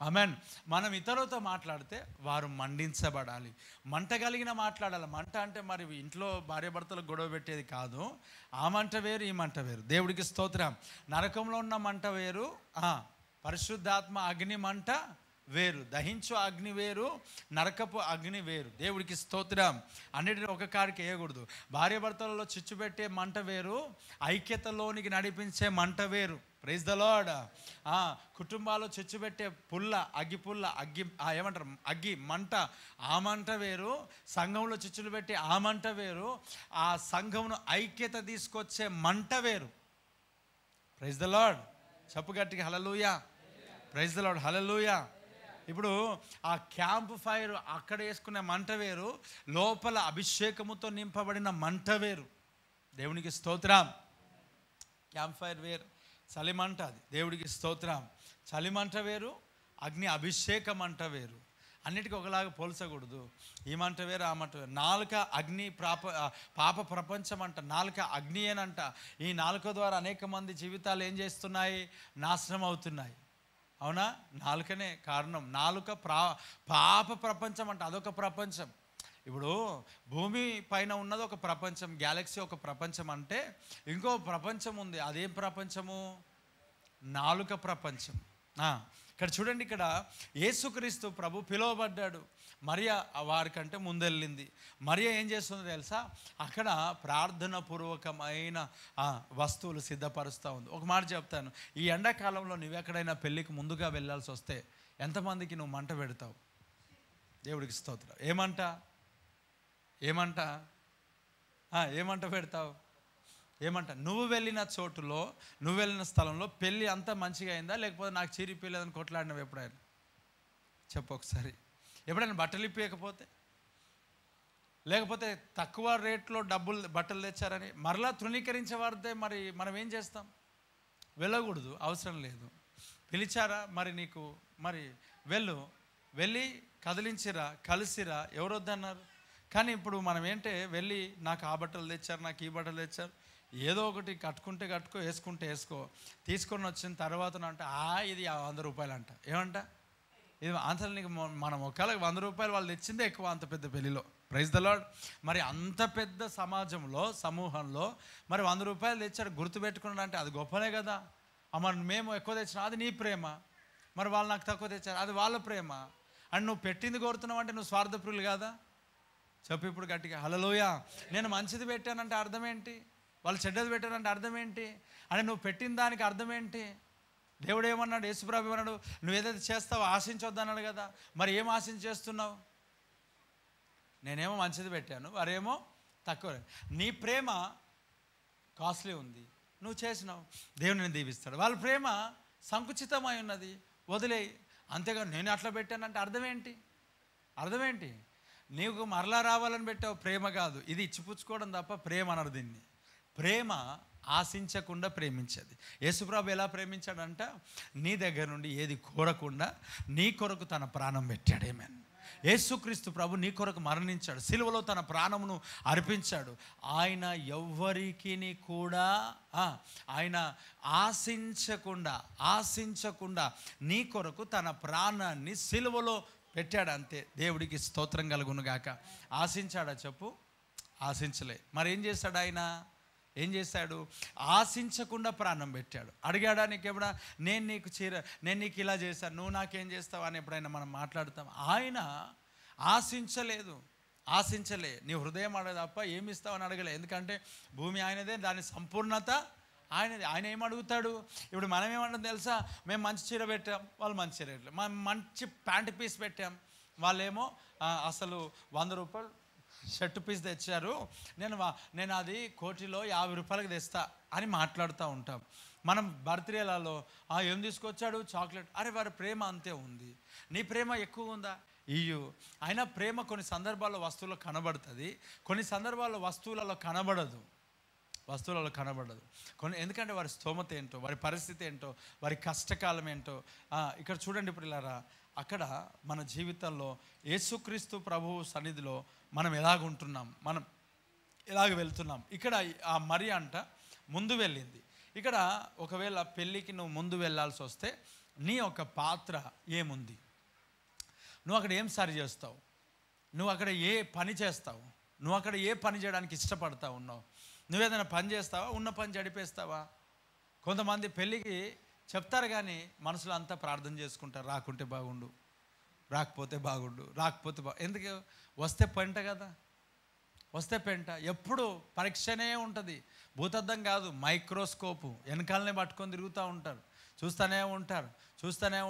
Speaker 1: ఆమెన్. మనం ఇతరులతో మాట్లాడితే వారు మండించబడాలి. మంట కలిగిన మాట్లాడాలి. మంట అంటే మరి ఇంట్లో భార్యాభర్తలకు గొడవ పెట్టేది కాదు. ఆ మంట వేరు, ఈ మంట వేరు. దేవుడికి స్తోత్రం. నరకంలో ఉన్న మంట వేరు, పరిశుద్ధాత్మ అగ్ని మంట వేరు. దహించు అగ్ని వేరు, నరకపు అగ్ని వేరు. దేవుడికి స్తోత్రం. అన్నిటిని ఒక కాడికి వేయకూడదు. భార్యాభర్తలలో చిచ్చు పెట్టే మంట వేరు, ఐక్యతలోనికి నడిపించే మంట వేరు. Praise the Lord. కుటుంబాల్లో చిచ్చు పెట్టే ఏమంటారు అగ్గి మంట, ఆ మంట వేరు. సంఘంలో చిచ్చులు పెట్టి ఆ మంట వేరు. ఆ సంఘమును ఐక్యత తీసుకొచ్చే మంట వేరు. Praise the Lord. చెప్పు గట్టిగా hallelujah. Praise the Lord, hallelujah. ఇప్పుడు ఆ క్యాంప్ ఫైర్ అక్కడ వేసుకునే మంట వేరు, లోపల అభిషేకముతో నింపబడిన మంట వేరు. దేవునికి స్తోత్రం. క్యాంప్ ఫైర్ వేరు, చలిమంట అది. దేవుడికి స్తోత్రం. చలిమంట వేరు, అగ్ని అభిషేకం మంట వేరు. అన్నిటికీ ఒకలాగా పోల్చకూడదు. ఈ మంట వేరు, ఆ మంట వేరు. నాలుక అగ్ని పాప ప్రపంచం అంట. నాలుక అగ్ని ఏనంట. ఈ నాలుక ద్వారా అనేక మంది జీవితాలు ఏం చేస్తున్నాయి? నాశనం అవుతున్నాయి. అవునా? నాలుకనే కారణం. నాలుక పాప ప్రపంచం అంట. అదొక ప్రపంచం. ఇప్పుడు భూమి పైన ఉన్నది ఒక ప్రపంచం, గ్యాలక్సీ ఒక ప్రపంచం అంటే ఇంకో ప్రపంచం ఉంది. అదేం ప్రపంచము? నాలుక ప్రపంచం. ఇక్కడ చూడండి, ఇక్కడ యేసుక్రీస్తు ప్రభు పిలువబడ్డాడు. మరియా వారికంటే ముందెళ్ళింది. మరియా ఏం చేస్తుందో తెలుసా? అక్కడ ప్రార్థన పూర్వకమైన వస్తువులు సిద్ధపరుస్తూ ఉంది. ఒక మాట చెప్తాను, ఈ ఎండాకాలంలో నువ్వు ఎక్కడైనా పెళ్ళికి ముందుగా వెళ్ళాల్సి వస్తే ఎంతమందికి నువ్వు మంట పెడతావు? దేవుడికి స్తోత్రం. ఏమంట పెడతావు? ఏమంట? నువ్వు వెళ్ళిన చోటులో, నువ్వు వెళ్ళిన స్థలంలో పెళ్ళి అంతా మంచిగా అయిందా, లేకపోతే నాకు చీరిపోలేదని కొట్లాడినవి ఎప్పుడైనా? చెప్పు ఒకసారి. ఎప్పుడైనా బట్టలు ఇప్పకపోతే, లేకపోతే తక్కువ రేట్లో బట్టలు తెచ్చారని మరలా తృణీకరించేవారితే మరి మనం ఏం చేస్తాం? వెళ్ళకూడదు, అవసరం లేదు. పిలిచారా మరి నీకు, మరి వెళ్ళి కదిలించిరా, కలిసిరా, ఎవరు వద్దన్నారు? కానీ ఇప్పుడు మనం ఏంటే వెళ్ళి నాకు ఆ బట్టలు తెచ్చారు, నాకు ఈ బట్టలు తెచ్చారు, ఏదో ఒకటి కట్టుకుంటే కట్టుకో, వేసుకుంటే వేసుకో. తీసుకొని వచ్చిన తర్వాత అంటే ఇది 100 రూపాయలు అంట. ఏమంట? ఇది అసలు నీకు మనం ఒకవేళ 100 రూపాయలు వాళ్ళు తెచ్చిందే ఎక్కువ అంత పెద్ద పెళ్ళిలో. Praise the Lord. మరి అంత పెద్ద సమూహంలో మరి 100 రూపాయలు తెచ్చారు, గుర్తుపెట్టుకున్నాడు అంటే అది గొప్పనే కదా. మరి మేము ఎక్కువ తెచ్చినా అది నీ ప్రేమ, మరి వాళ్ళు నాకు తక్కువ తెచ్చారు అది వాళ్ళ ప్రేమ. అండ్ నువ్వు పెట్టింది కోరుతున్నావు అంటే నువ్వు స్వార్థప్రియులు కాదా? చెప్పు ఇప్పుడు గట్టిగా, హల్లెలూయా. నేను మంచిది పెట్టానంటే అర్థం ఏంటి? వాళ్ళు చెడ్డది పెట్టానంటే అర్థం ఏంటి? అంటే నువ్వు పెట్టిన దానికి అర్థం ఏంటి? దేవుడు ఏమన్నాడు? యేసుప్రభు ఏమన్నాడు? నువ్వు ఏదైతే చేస్తావో ఆశించొద్దు అన్నాడు కదా. మరి ఏం ఆశించి చేస్తున్నావు? నేనేమో మంచిది పెట్టాను, వారేమో తక్కువ. నీ ప్రేమ కాస్ట్లీ ఉంది, నువ్వు చేసినావు, దేవుడిని దీవిస్తాడు. వాళ్ళ ప్రేమ సంకుచితమై ఉన్నది, వదిలేయి. అంతేగా నేను అట్లా పెట్టానంటే అర్థం ఏంటి? నీకు మరలా రావాలని పెట్టావు, ప్రేమ కాదు. ఇది ఇచ్చిపుచ్చుకోవడం తప్ప ప్రేమ అనరు దీన్ని. ప్రేమ ఆశించకుండా ప్రేమించేది. యేసుప్రభు ఎలా ప్రేమించాడంట? నీ దగ్గర నుండి ఏది కోరకుండా నీ కొరకు తన ప్రాణం పెట్టాడు. ఆమేన్. యేసుక్రీస్తు ప్రభు నీ కొరకు మరణించాడు, సిలువలో తన ప్రాణమును అర్పించాడు. ఆయన ఎవ్వరికి కూడా ఆయన ఆశించకుండా నీ కొరకు తన ప్రాణాన్ని సిలువలో పెట్టాడు. అంతే. దేవుడికి స్తోత్రం కలుగును గాక. ఆశించాడా చెప్పు? ఆశించలే. మరి ఏం చేశాడు ఆయన? ఆశించకుండా ప్రాణం పెట్టాడు. అడిగాడా నీకెప్పుడా? నేను నీకు ఇలా చేశాను, నువ్వు నాకేం చేస్తావు అని ఎప్పుడైనా మనం మాట్లాడతాం? ఆయన ఆశించలే. నీ హృదయం అడగ తప్ప ఏమి ఇస్తావు అని అడగలే. ఎందుకంటే భూమి ఆయనదే, దాని సంపూర్ణత ఆయనది. ఆయన ఏం అడుగుతాడు? ఇప్పుడు మనం ఏమంటాం తెలుసా? మేము మంచి చీర పెట్టాం, వాళ్ళు మంచి చీర పెట్టాం. మనం మంచి ప్యాంట్ పీస్ పెట్టాం, వాళ్ళేమో అసలు 100 రూపాయలు షర్ట్ పీస్ తెచ్చారు, నేను అది కోటిలో 50 రూపాయలకి తెస్తా అని మాట్లాడుతూ ఉంటాం. మనం బర్త్డేలలో ఏం తీసుకొచ్చాడు? చాక్లెట్. అరే వారి ప్రేమ అంతే ఉంది. నీ ప్రేమ ఎక్కువ ఉందా? అయినా ప్రేమ కొన్ని సందర్భాల్లో వస్తువుల్లో కనబడుతుంది, కొన్ని సందర్భాల్లో వస్తువులలో కనబడదు. ఎందుకంటే వారి స్తోమత ఏంటో, వారి పరిస్థితి ఏంటో, వారి కష్టకాలం ఏంటో. ఇక్కడ చూడండి ఇప్పుడు ఇలారా, అక్కడ మన జీవితంలో యేసుక్రీస్తు ప్రభువు సన్నిధిలో మనం ఎలాగుంటున్నాం, మనం ఎలాగ వెళ్తున్నాం. ఇక్కడ ఆ మరి అంట ముందు వెళ్ళింది. ఇక్కడ ఒకవేళ పెళ్ళికి నువ్వు ముందు వెళ్ళాల్సి వస్తే నీ యొక్క పాత్ర ఏముంది? నువ్వు అక్కడ ఏం సరి చేస్తావు? నువ్వు అక్కడ ఏ పని చేస్తావు? నువ్వు అక్కడ ఏ పని చేయడానికి ఇష్టపడతా ఉన్నావు? నువ్వేదైనా పని చేస్తావా? ఉన్న పని జడిపేస్తావా? కొంతమంది పెళ్ళికి చెప్తారు కానీ మనసులో అంతా ప్రార్థన చేసుకుంటారు, రాకుంటే బాగుండు, రాకపోతే బాగుండు, ఎందుకు? వస్తే పెంట ఎప్పుడు పరీక్షనే ఉంటుంది. భూతద్దం కాదు, మైక్రోస్కోపు వెనకాలనే పట్టుకొని తిరుగుతూ ఉంటారు, చూస్తూనే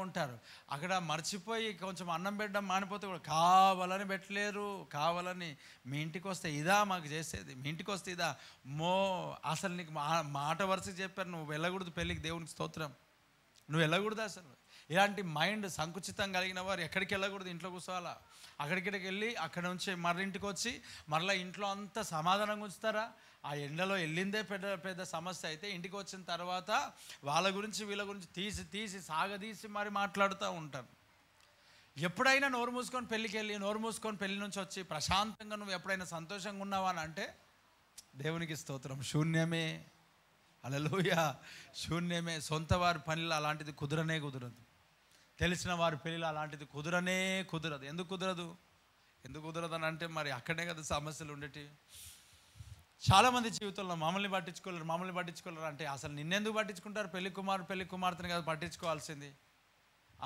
Speaker 1: ఉంటారు. అక్కడ మర్చిపోయి కొంచెం అన్నం పెట్టడం మానిపోతే కూడా కావాలని పెట్టలేరు. కావాలని మీ ఇంటికి వస్తే ఇదా మాకు చేసేది, మీ ఇంటికి వస్తే ఇదా అసలు నీకు మాట వరుసకి చెప్పారు, నువ్వు వెళ్ళకూడదు పెళ్ళికి, దేవునికి స్తోత్రం, నువ్వు వెళ్ళకూడదు. అసలు ఇలాంటి మైండ్ సంకుచితం కలిగిన వారు ఎక్కడికి వెళ్ళకూడదు, ఇంట్లో కూర్చోవాలా. అక్కడికి వెళ్ళి అక్కడ నుంచి ఇంటికి వచ్చి మరలా ఇంట్లో అంతా సమాధానంగా ఉంచుతారా? ఆ ఎండలో వెళ్ళిందే పెద్ద సమస్య అయితే ఇంటికి వచ్చిన తర్వాత వాళ్ళ గురించి వీళ్ళ గురించి తీసి సాగదీసి మరి మాట్లాడుతూ ఉంటారు. ఎప్పుడైనా నోరు మూసుకొని పెళ్ళికి వెళ్ళి, నోరు మూసుకొని పెళ్ళి నుంచి వచ్చి ప్రశాంతంగా నువ్వు ఎప్పుడైనా సంతోషంగా ఉన్నావా అని అంటే దేవునికి స్తోత్రం, శూన్యమే. హల్లెలూయా, శూన్యమే. సొంత వారి పనిలో అలాంటిది కుదరదు. తెలిసిన వారి పెళ్ళిలో అలాంటిది కుదరదు. ఎందుకు కుదరదు అని అంటే మరి అక్కడే కదా సమస్యలు ఉండేవి. చాలామంది జీవితంలో మమ్మల్ని పట్టించుకోలేరు అంటే అసలు నిన్నెందుకు పట్టించుకుంటారు? పెళ్లి కుమార్తెని కదా పట్టించుకోవాల్సింది.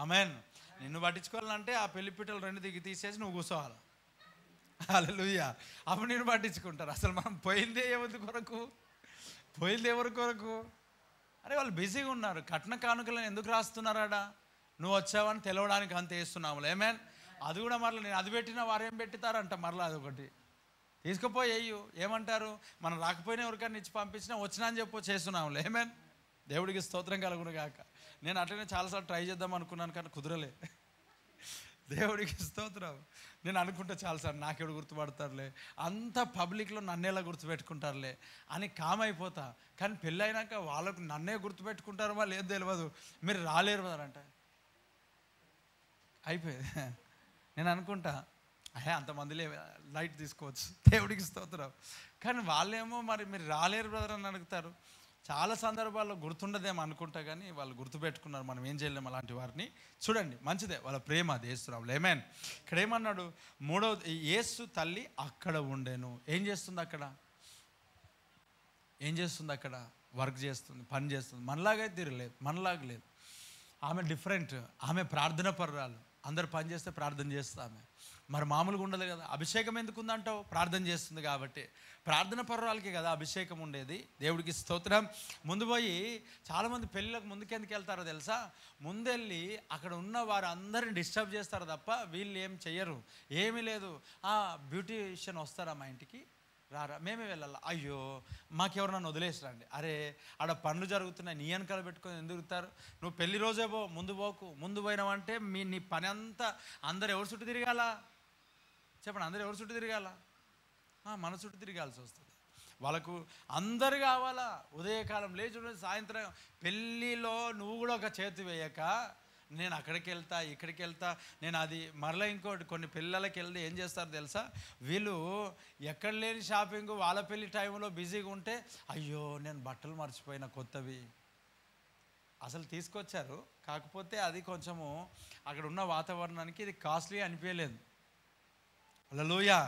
Speaker 1: ఆమేన్. నిన్ను పట్టించుకోవాలంటే ఆ పెళ్లి పీటలు 2 తీసేసి నువ్వు కూర్చోవాలి. హల్లెలూయా. అప్పుడు నిన్ను పట్టించుకుంటారు. అసలు మనం పోయిందే ఎవరి కొరకు? అరే వాళ్ళు బిజీగా ఉన్నారు. కట్న కానుకలను ఎందుకు రాస్తున్నారాడా? నువ్వు వచ్చావని తెలవడానికి అంత వేస్తున్నాము. ఆమేన్. అది కూడా మరలా నేను అది పెట్టినా వారేం పెట్టితారంట, మరలా అదొకటి తీసుకుపోయి ఏమంటారు? మనం రాకపోయినా ఎవరికైనా ఇచ్చి పంపించినా వచ్చినా అని చెప్పి చేస్తున్నాము. ఆమేన్. దేవుడికి స్తోత్రం కలుగును గాక. నేను అట్లనే చాలాసార్లు ట్రై చేద్దాం అనుకున్నాను కానీ కుదరలే. దేవుడికి స్తోత్రం. నేను అనుకుంటా చాలాసార్లు నాకెవడు గుర్తుపడతారులే, అంత పబ్లిక్లో నన్నేలా గుర్తుపెట్టుకుంటారులే అని కామ్ అయిపోతా. కానీ పెళ్ళి అయినాక వాళ్ళకు నన్నే గుర్తుపెట్టుకుంటారు, వాళ్ళు ఏం తెలియదు, మీరు రాలేరు కదంట. అయిపోయేది. నేను అనుకుంటా అంతమందిలే లైట్ తీసుకోవచ్చు, దేవుడికి స్తోత్రం. కానీ వాళ్ళేమో మరి మీరు రాలేరు బ్రదర్ అని అడుగుతారు. చాలా సందర్భాల్లో గుర్తుండదేమో అనుకుంటా, కానీ వాళ్ళు గుర్తుపెట్టుకున్నారు. మనం ఏం చేయలేము అలాంటి వారిని. చూడండి, మంచిదే వాళ్ళ ప్రేమ, అది యేసురాములు. ఆమేన్. ఇక్కడ ఏమన్నాడు? 3వది, యేసు తల్లి అక్కడ ఉండేను. ఏం చేస్తుంది అక్కడ? వర్క్ చేస్తుంది, పని చేస్తుంది. మనలాగైతే తిరగలేదు, మనలాగా లేదు. ఆమె డిఫరెంట్. ఆమె ప్రార్థన పరురాలు. అందరు పని చేస్తే ప్రార్థన చేస్తా. ఆమె మరి మామూలుగా ఉండదు కదా. అభిషేకం ఎందుకు ఉందంటావు? ప్రార్థన చేస్తుంది కాబట్టి. ప్రార్థన పర్వాలకే కదా అభిషేకం ఉండేది. దేవుడికి స్తోత్రం. ముందు పోయి చాలామంది పెళ్ళిళ్ళకు ముందుకెందుకు వెళ్తారో తెలుసా? ముందెళ్ళి అక్కడ ఉన్న వారు అందరిని డిస్టర్బ్ చేస్తారు తప్ప వీళ్ళు ఏం చెయ్యరు. ఏమీ లేదు. బ్యూటీషియన్ వస్తారా మా ఇంటికి? రారా, మేమే వెళ్ళాలా? అయ్యో మాకెవరు నన్ను వదిలేసిరండి. అరే ఆడ పనులు జరుగుతున్నాయి, నీ వెనకాల పెట్టుకొని ఎందుకు తిరుగుతారు? నువ్వు పెళ్లి రోజే పో, ముందు పోకు. ముందు పోయినావంటే నీ పని అంతా అందరు ఎవరు చుట్టూ తిరగాల చెప్పండి? అందరు ఎవరు చుట్టూ తిరగాల? మన చుట్టూ తిరగాల్సి వస్తుంది. వాళ్ళకు అందరు కావాలా. ఉదయకాలం లేచి సాయంత్రం పెళ్ళిలో నువ్వు కూడా ఒక చేతి వేయక నేను అక్కడికి వెళ్తా, ఇక్కడికి వెళ్తా, నేను అది మరలా ఇంకోటి. కొన్ని పిల్లలకి వెళ్తే ఏం చేస్తారు తెలుసా? వీళ్ళు ఎక్కడ లేని షాపింగ్ వాళ్ళ పెళ్లి టైంలో బిజీగా ఉంటే, అయ్యో నేను బట్టలు మర్చిపోయిన కొత్తవి. అసలు తీసుకొచ్చారు, కాకపోతే అది కొంచెము అక్కడ ఉన్న వాతావరణానికి ఇది కాస్ట్లీ అనిపించలేదు. హల్లెలూయా.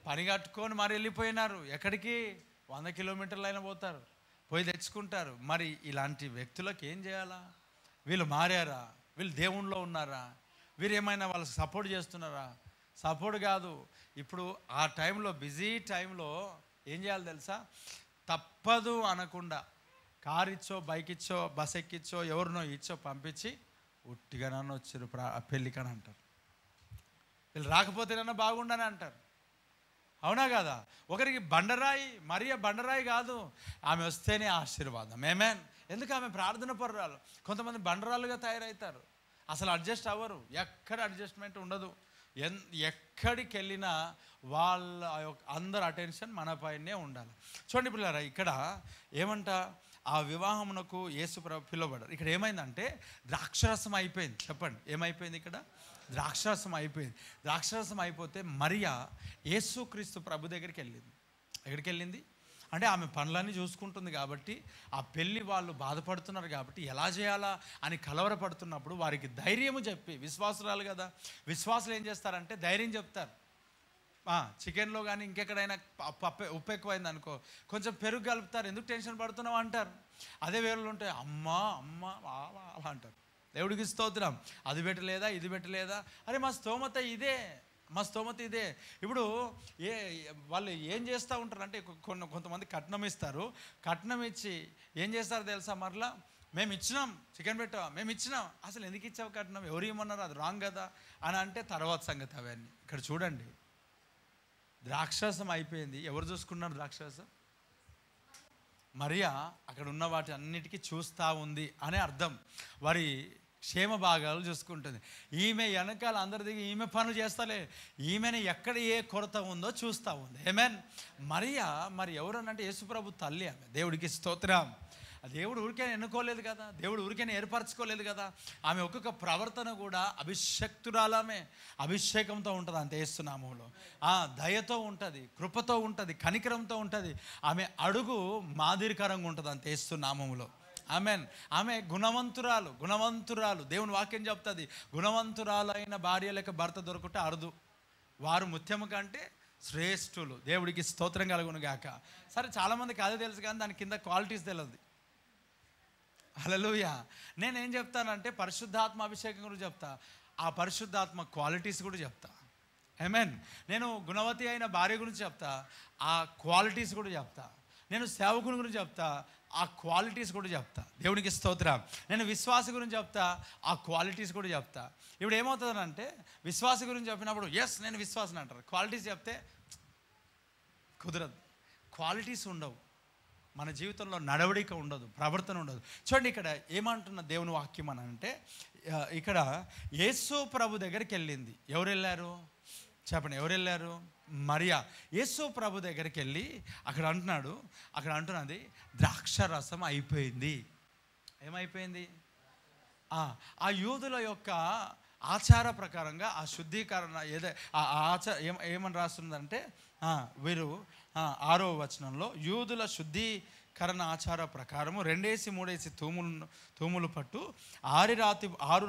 Speaker 1: పని కట్టుకొని మరి వెళ్ళిపోయినారు. ఎక్కడికి? 100 కిలోమీటర్లు అయినా పోతారు, పోయి తెచ్చుకుంటారు. మరి ఇలాంటి వ్యక్తులకు ఏం చేయాలా? వీళ్ళు మారారా? వీళ్ళు దేవుణ్ణిలో ఉన్నారా? వీరు ఏమైనా వాళ్ళకి సపోర్ట్ చేస్తున్నారా? సపోర్ట్ కాదు. ఇప్పుడు ఆ టైంలో, బిజీ టైంలో ఏం చేయాలి తెలుసా? తప్పదు అనకుండా కారు ఇచ్చో, బైక్ ఇచ్చో, బస్ ఎక్కిచ్చో, ఎవరినో ఇచ్చో పంపించి ఉట్టిగా నన్ను వచ్చారు పెళ్ళికని అంటారు. వీళ్ళు రాకపోతేనన్నా బాగుండని అంటారు. అవునా కదా? ఒకరికి బండరాయి, మరియ బండరాయి కాదు, ఆమె వస్తేనే ఆశీర్వాదం. ఆమేన్. ఎందుకు? ఆమె ప్రార్థన పరురాలు. కొంతమంది బండరాలుగా తయారవుతారు, అసలు అడ్జస్ట్ అవ్వరు. ఎక్కడ అడ్జస్ట్మెంట్ ఉండదు. ఎక్కడికి వెళ్ళినా వాళ్ళ అందరు అటెన్షన్ మన పైనే ఉండాలి. చూడండి పిల్లరా, ఇక్కడ ఏమంట, ఆ వివాహమునకు యేసు పిలువబడ్డారు. ఇక్కడ ఏమైందంటే ద్రాక్షరసం అయిపోయింది. చెప్పండి, ఏమైపోయింది? ఇక్కడ ద్రాక్షరసం అయిపోయింది. ద్రాక్షరసం అయిపోతే మరియా యేసుక్రీస్తు ప్రభు దగ్గరికి వెళ్ళింది. ఎక్కడికి వెళ్ళింది అంటే, ఆమె పనులన్నీ చూసుకుంటుంది కాబట్టి, ఆ పెళ్ళి వాళ్ళు బాధపడుతున్నారు కాబట్టి ఎలా చేయాలా అని కలవరపడుతున్నప్పుడు వారికి ధైర్యము చెప్పి, విశ్వాసురాలు కదా, విశ్వాసులు ఏం చేస్తారంటే ధైర్యం చెప్తారు. చికెన్లో కానీ ఇంకెక్కడైనా ఉప్పు ఎక్కువైంది అనుకో, కొంచెం పెరుగు కలుపుతారు. ఎందుకు టెన్షన్ పడుతున్నావు అంటారు. అదే వేరులో ఉంటే అమ్మా అమ్మా అలా అంటారు. దేవుడికి స్తోత్రం. అది పెట్టలేదా, ఇది పెట్టలేదా? అరే మా స్తోమత ఇదే, మా స్తోమత ఇదే. ఇప్పుడు వాళ్ళు ఏం చేస్తూ ఉంటారు అంటే, కొంతమంది కట్నం ఇస్తారు. కట్నం ఇచ్చి ఏం చేస్తారు తెలుసా? మరలా మేము ఇచ్చినాం, చికెన్ పెట్టావా, మేము ఇచ్చినాం. అసలు ఎందుకు ఇచ్చావు కట్నం? ఎవరు ఇవ్వమన్నారు? అది రాంగ్ కదా అని అంటే తర్వాత సంగతి అవన్నీ. ఇక్కడ చూడండి, ద్రాక్షరసం అయిపోయింది. ఎవరు చూసుకున్నారు ద్రాక్షరసం? మరియా అక్కడ ఉన్న వాటి అన్నిటికీ చూస్తూ ఉంది అనే అర్థం. వారి క్షేమ భాగాలు చూసుకుంటుంది. ఈమె వెనకాల అందరి దిగి ఈమె పనులు చేస్తలే, ఈమెను ఎక్కడ ఏ కొరత ఉందో చూస్తూ ఉంది. ఆమేన్. మరియా మరి ఎవరనంటే యేసుప్రభు తల్లి. ఆమె దేవుడికి స్తోత్రం. దేవుడు ఊరికైనా ఎన్నుకోలేదు కదా, దేవుడు ఊరికైనా ఏర్పరచుకోలేదు కదా. ఆమె ఒక్కొక్క ప్రవర్తన కూడా అభిషక్తురాలమే, అభిషేకంతో ఉంటుంది అంతే యేసునామములో. దయతో ఉంటుంది, కృపతో ఉంటుంది, కనికరంతో ఉంటుంది. ఆమె అడుగు మాదిరికరంగా ఉంటుంది అంతే యేసునామములో. ఆమెన్. ఆమె గుణవంతురాలు. దేవుని వాక్యం చెప్తుంది, గుణవంతురాలైన భార్య లేక భర్త దొరుకుటే అరుదు, వారు ముత్యము కంటే శ్రేష్ఠులు. దేవుడికి స్తోత్రం కలుగును గాక. సరే, చాలామందికి అదే తెలుసు కానీ దాని కింద క్వాలిటీస్ తెలియదు. హల్లెలూయా. నేనేం చెప్తానంటే పరిశుద్ధాత్మ అభిషేకం గురించి చెప్తా, ఆ పరిశుద్ధాత్మ క్వాలిటీస్ కూడా చెప్తా. ఆమేన్. నేను గుణవతి అయిన భార్య గురించి చెప్తా, ఆ క్వాలిటీస్ కూడా చెప్తా. నేను సేవకుని గురించి చెప్తా, ఆ క్వాలిటీస్ కూడా చెప్తా. దేవునికి స్తోత్రం. నేను విశ్వాస గురించి చెప్తా, ఆ క్వాలిటీస్ కూడా చెప్తా. ఇప్పుడు ఏమవుతుందంటే, విశ్వాస గురించి చెప్పినప్పుడు ఎస్ నేను విశ్వాసం అంటారు, క్వాలిటీస్ చెప్తే కుదరదు. క్వాలిటీస్ ఉండవు, మన జీవితంలో నడవడిక ఉండదు, ప్రవర్తన ఉండదు. చూడండి ఇక్కడ ఏమంటున్న దేవుని వాక్యం అని అంటే, ఇక్కడ యేసు ప్రభు దగ్గరికి వెళ్ళింది. ఎవరు వెళ్ళారు చెప్పండి? ఎవరు వెళ్ళారు? మరియా. యేసు ప్రభు దగ్గరికి వెళ్ళి అక్కడ అంటున్నది ద్రాక్షరసం అయిపోయింది. ఏమైపోయింది? ఆ యూదుల యొక్క ఆచార ప్రకారంగా ఆ శుద్ధీకరణ ఏమని రాస్తుందంటే, వీరు 6వ వచనంలో యూదుల శుద్ధీకరణ ఆచార ప్రకారము 2-3 తూములు పట్టు 6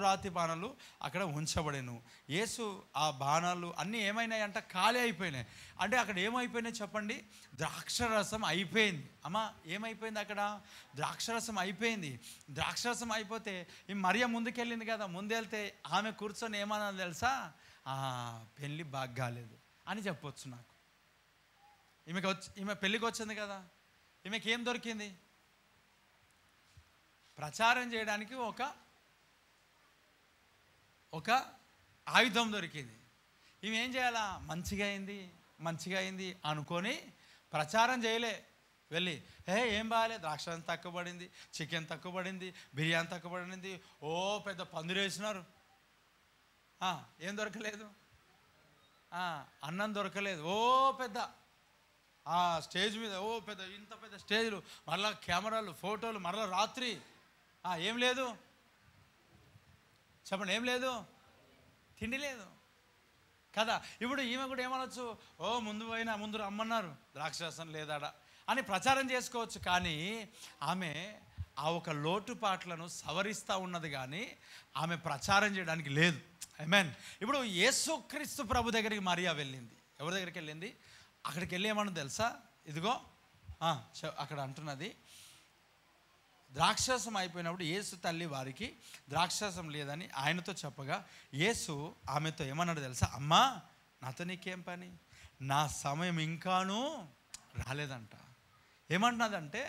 Speaker 1: రాతి బాణాలు అక్కడ ఉంచబడేను. యేసు ఆ బాణాలు అన్నీ ఏమైనాయంట? ఖాళీ అయిపోయినాయి. అంటే అక్కడ ఏమైపోయినాయి చెప్పండి? ద్రాక్షరసం అయిపోయింది. అమ్మా ఏమైపోయింది అక్కడ? ద్రాక్షరసం అయిపోయింది. ద్రాక్షరసం అయిపోతే ఈ మరియ ముందుకెళ్ళింది కదా, ముందెళ్తే ఆమె కూర్చొని ఏమన్నా తెలుసా? పెళ్ళి బాగా కాలేదు అని చెప్పొచ్చు నాకు. ఈమె పెళ్ళికి వచ్చింది కదా, ఈమెకి ఏం దొరికింది? ప్రచారం చేయడానికి ఒక ఆయుధం దొరికింది. ఈమె ఏం చేయాలా? మంచిగా అయింది అనుకొని ప్రచారం చేయలే. వెళ్ళి ఏం బాగాలేదు, ద్రాక్షారం తక్కువ పడింది, చికెన్ తక్కువ పడింది, బిర్యానీ తక్కువ పడింది, పెద్ద పందిరు వేసినారు, ఏం దొరకలేదు, అన్నం దొరకలేదు, పెద్ద స్టేజ్ మీద ఇంత పెద్ద స్టేజ్లు, మరలా కెమెరాలు, ఫోటోలు, మరలా రాత్రి ఏం లేదు చెప్పండి, ఏం లేదు, తిండి లేదు కదా. ఇప్పుడు ఈమె కూడా ఏమనొచ్చు, ముందు రమ్మన్నారు, ద్రాక్షరసం లేదాడా అని ప్రచారం చేసుకోవచ్చు. కానీ ఆమె ఆ ఒక లోటుపాట్లను సవరిస్తూ ఉన్నది, కానీ ఆమె ప్రచారం చేయడానికి లేదు. ఆమేన్. ఇప్పుడు యేసుక్రీస్తు ప్రభు దగ్గరికి మరియా వెళ్ళింది. ఎవరి దగ్గరికి వెళ్ళింది? అక్కడికి వెళ్ళి ఏమన్నా తెలుసా? ఇదిగో అక్కడ అంటున్నది, ద్రాక్షరసం అయిపోయినప్పుడు యేసు తల్లి వారికి ద్రాక్షరసం లేదని ఆయనతో చెప్పగా యేసు ఆమెతో ఏమన్నాడు తెలుసా? అమ్మా, నాతో నీకేం పని, నా సమయం ఇంకానూ రాలేదంట. ఏమంటున్నదంటే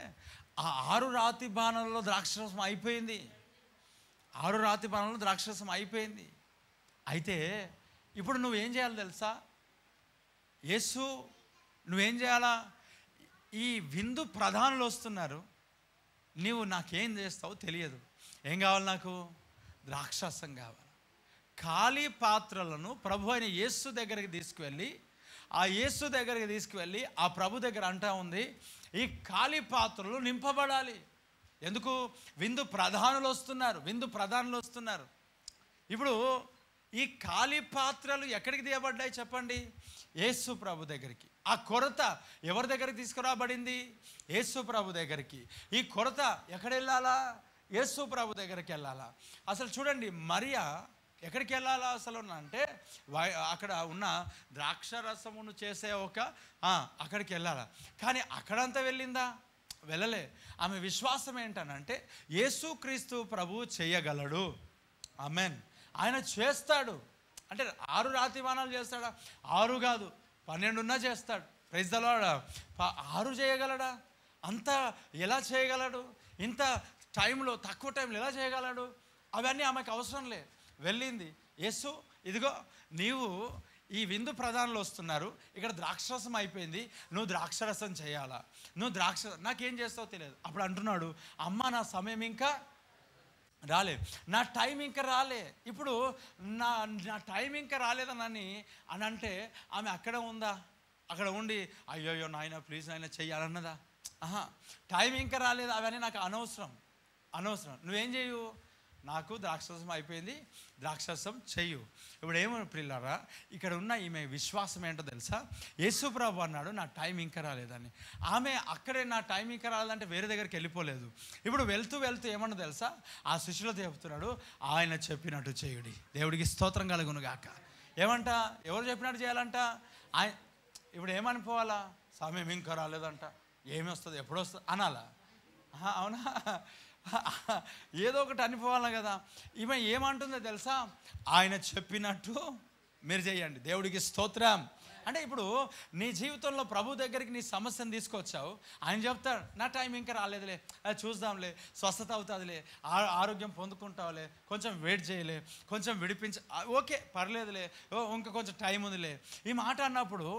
Speaker 1: ఆ 6 రాతి బాణాలలో ద్రాక్షరసం అయిపోయింది. 6 రాతి బాణాలలో ద్రాక్షరసం అయిపోయింది. అయితే ఇప్పుడు నువ్వేం చేయాలి తెలుసా? యేసు నువ్వేం చేయాలా? ఈ విందు ప్రధానులు వస్తున్నారు, నీవు నాకేం చేస్తావో తెలియదు. ఏం కావాలి? నాకు ద్రాక్షరసం కావాలి. ఖాళీ పాత్రలను ప్రభు అయిన యేసు దగ్గరికి తీసుకువెళ్ళి ఆ ప్రభు దగ్గర అంటా ఉంది, ఈ ఖాళీ పాత్రలు నింపబడాలి. ఎందుకు? విందు ప్రధానులు వస్తున్నారు. ఇప్పుడు ఈ ఖాళీ పాత్రలు ఎక్కడికి తీయబడ్డాయి చెప్పండి? యేసు ప్రభు దగ్గరికి. ఆ కొరత ఎవరి దగ్గరికి తీసుకురాబడింది? యేసు ప్రభు దగ్గరికి. ఈ కొరత ఎక్కడ వెళ్ళాలా? యేసు ప్రభు దగ్గరికి వెళ్ళాలా? అసలు చూడండి, మరియా ఎక్కడికి వెళ్ళాలా అసలు అంటే అక్కడ ఉన్న ద్రాక్షరసమును చేసే అక్కడికి వెళ్ళాలా. కానీ అక్కడంతా వెళ్ళిందా? వెళ్ళలే. ఆమె విశ్వాసం ఏంటనంటే యేసుక్రీస్తు ప్రభువు చేయగలడు. ఆమేన్. ఆయన చేస్తాడు. అంటే 6 రాతి బాణాలు చేస్తాడా? 6 కాదు, 12 చేస్తాడు. Praise the Lord. 6 చేయగలడా? అంత ఎలా చేయగలడు? ఇంత టైంలో, తక్కువ టైంలో ఎలా చేయగలడు? అవన్నీ ఆమెకు అవసరం లే. వెళ్ళింది. యేసు, ఇదిగో నీవు ఈ విందు ప్రధానులు వస్తున్నారు, ఇక్కడ ద్రాక్షరసం అయిపోయింది, నువ్వు ద్రాక్షరసం చేయాలా? నాకేం చేస్తావో తెలియదు. అప్పుడు అంటున్నాడు, అమ్మ, నా సమయం ఇంకా రాలే, నా టైం ఇంకా రాలే. ఇప్పుడు నా టైం ఇంకా రాలేదని అంటే ఆమె అక్కడ ఉందా? అక్కడ ఉండి అయ్యో నాయన ప్లీజ్ నాయన చెయ్యాలన్నదా? టైం ఇంకా రాలేదు. అవన్నీ నాకు అనవసరం. నువ్వేం చేయు? నాకు ద్రాక్షరసం అయిపోయింది, ద్రాక్షరసం చెయ్యు. ఇప్పుడు ఏమో ప్రియులారా, ఇక్కడ ఉన్న ఈమె విశ్వాసం ఏంటో తెలుసా? యేసు ప్రభు అన్నాడు నా టైం ఇంకా రాలేదని. ఆమె అక్కడే నా టైం ఇంకా రాలేదంటే వేరే దగ్గరికి వెళ్ళిపోలేదు. ఇప్పుడు వెళ్తూ ఏమన్నా తెలుసా? ఆ శిష్యులతో చెప్తున్నాడు, ఆయన చెప్పినట్టు చేయుడి. దేవుడికి స్తోత్రం కలుగును గాక. ఏమంట? ఎవరు చెప్పినట్టు చేయాలంట? ఇప్పుడు ఏమనిపోవాలా? సమయం ఇంకా రాలేదంట, ఏమి వస్తుంది, ఎప్పుడు వస్తుంది అనాలా? అవునా? ఏదో ఒకటి అనిపోవాలి కదా. ఈమె ఏమంటుందో తెలుసా? ఆయన చెప్పినట్టు మీరు చేయండి. దేవుడికి స్తోత్రం. అంటే ఇప్పుడు నీ జీవితంలో ప్రభు దగ్గరికి నీ సమస్యను తీసుకొచ్చావు, ఆయన చెప్తాడు నా టైం ఇంకా రాలేదులే, చూద్దాంలే, స్వస్థత అవుతుందిలే, ఆరోగ్యం పొందుకుంటావులే, కొంచెం వెయిట్ చేయలే, కొంచెం ఓకే పర్లేదులే, ఇంకా కొంచెం టైం ఉందిలే. ఈ మాట అన్నప్పుడు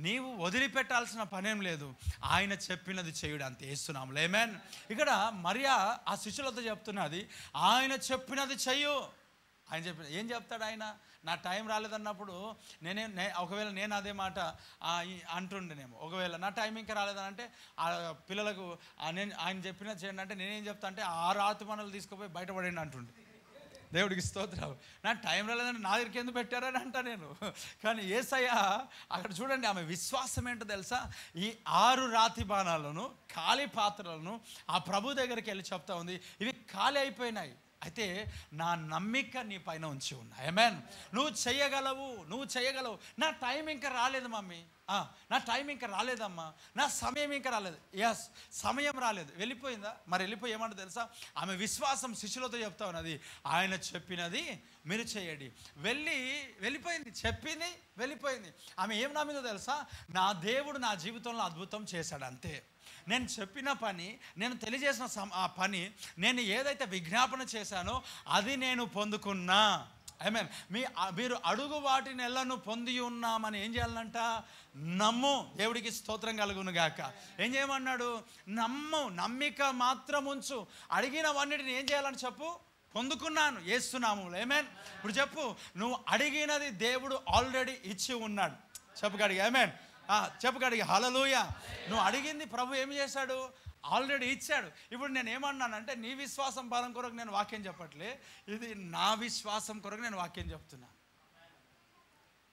Speaker 1: నీవు వదిలిపెట్టాల్సిన పనేం లేదు, ఆయన చెప్పినది చేయుడు అంతే. యేసునామములో ఆమేన్. ఇక్కడ మరియా ఆ శిష్యులతో చెప్తున్నది, ఆయన చెప్పినది చెయ్యు. ఆయన చెప్పిన ఏం చెప్తాడు? ఆయన నా టైం రాలేదన్నప్పుడు ఒకవేళ నేను అదే మాట అంటుండేనేమో. ఒకవేళ నా టైం ఇంకా రాలేదని అంటే ఆ పిల్లలకు ఆయన చెప్పినది చేయండి అంటే నేనేం చెప్తా అంటే 6 రాతి మనలు తీసుకుపోయి బయటపడండి అంటుండే. దేవుడికి స్తోత్రం. నా టైం రాలేదని నా దగ్గరికి ఎందుకు పెట్టారని అంటా నేను. కానీ యేసయ్య అక్కడ చూడండి, ఆమె విశ్వాసం ఏంటో తెలుసా? ఈ 6 రాతి బాణాలను, ఖాళీ పాత్రలను ఆ ప్రభు దగ్గరికి వెళ్ళి చెప్తా ఉంది, ఇవి ఖాళీ అయిపోయినాయి. అయితే నా నమ్మిక నీ పైన ఉంచి ఉన్నా. ఆమేన్. నువ్వు చేయగలవు. నా టైం ఇంకా రాలేదు మమ్మీ, నా టైం ఇంకా రాలేదమ్మా, నా సమయం ఇంకా రాలేదు. ఎస్, సమయం రాలేదు, వెళ్ళిపోయిందా? మరి వెళ్ళిపోయి ఏమంటో తెలుసా? ఆమె విశ్వాసం శిష్యులతో చెప్తా ఉన్నది, ఆయన చెప్పినది మీరు చేయండి. వెళ్ళిపోయింది, చెప్పింది వెళ్ళిపోయింది. ఆమె ఏం నమ్మిందో తెలుసా? నా దేవుడు నా జీవితంలో అద్భుతం చేశాడు, అంతే. నేను చెప్పిన పని, నేను తెలియజేసిన ఆ పని, నేను ఏదైతే విజ్ఞాపన చేశానో అది నేను పొందుకున్నా. ఆమేన్. మీరు అడుగు వాటిని ఎల్లను పొంది ఉన్నామని ఏం చేయాలంట? నమ్ము. దేవుడికి స్తోత్రం కలుగును గాక. ఏం చేయమన్నాడు? నమ్మిక మాత్రం ఉంచు. అడిగినవన్నిటిని ఏం చేయాలని చెప్పు? పొందుకున్నాను యేసునామములో. ఆమేన్. ఇప్పుడు చెప్పు, నువ్వు అడిగినది దేవుడు ఆల్రెడీ ఇచ్చి ఉన్నాడు. చెప్పుగాడికి ఆమేన్. చెప్పుగాడికి హల్లెలూయా. నువ్వు అడిగింది ప్రభు ఏం చేశాడు? ఆల్రెడీ ఇచ్చాడు. ఇప్పుడు నేను ఏమన్నానంటే, నీ విశ్వాసం బలం కొరకు నేను వాక్యం చెప్పట్లే, ఇది నా విశ్వాసం కొరకు నేను వాక్యం చెప్తున్నా.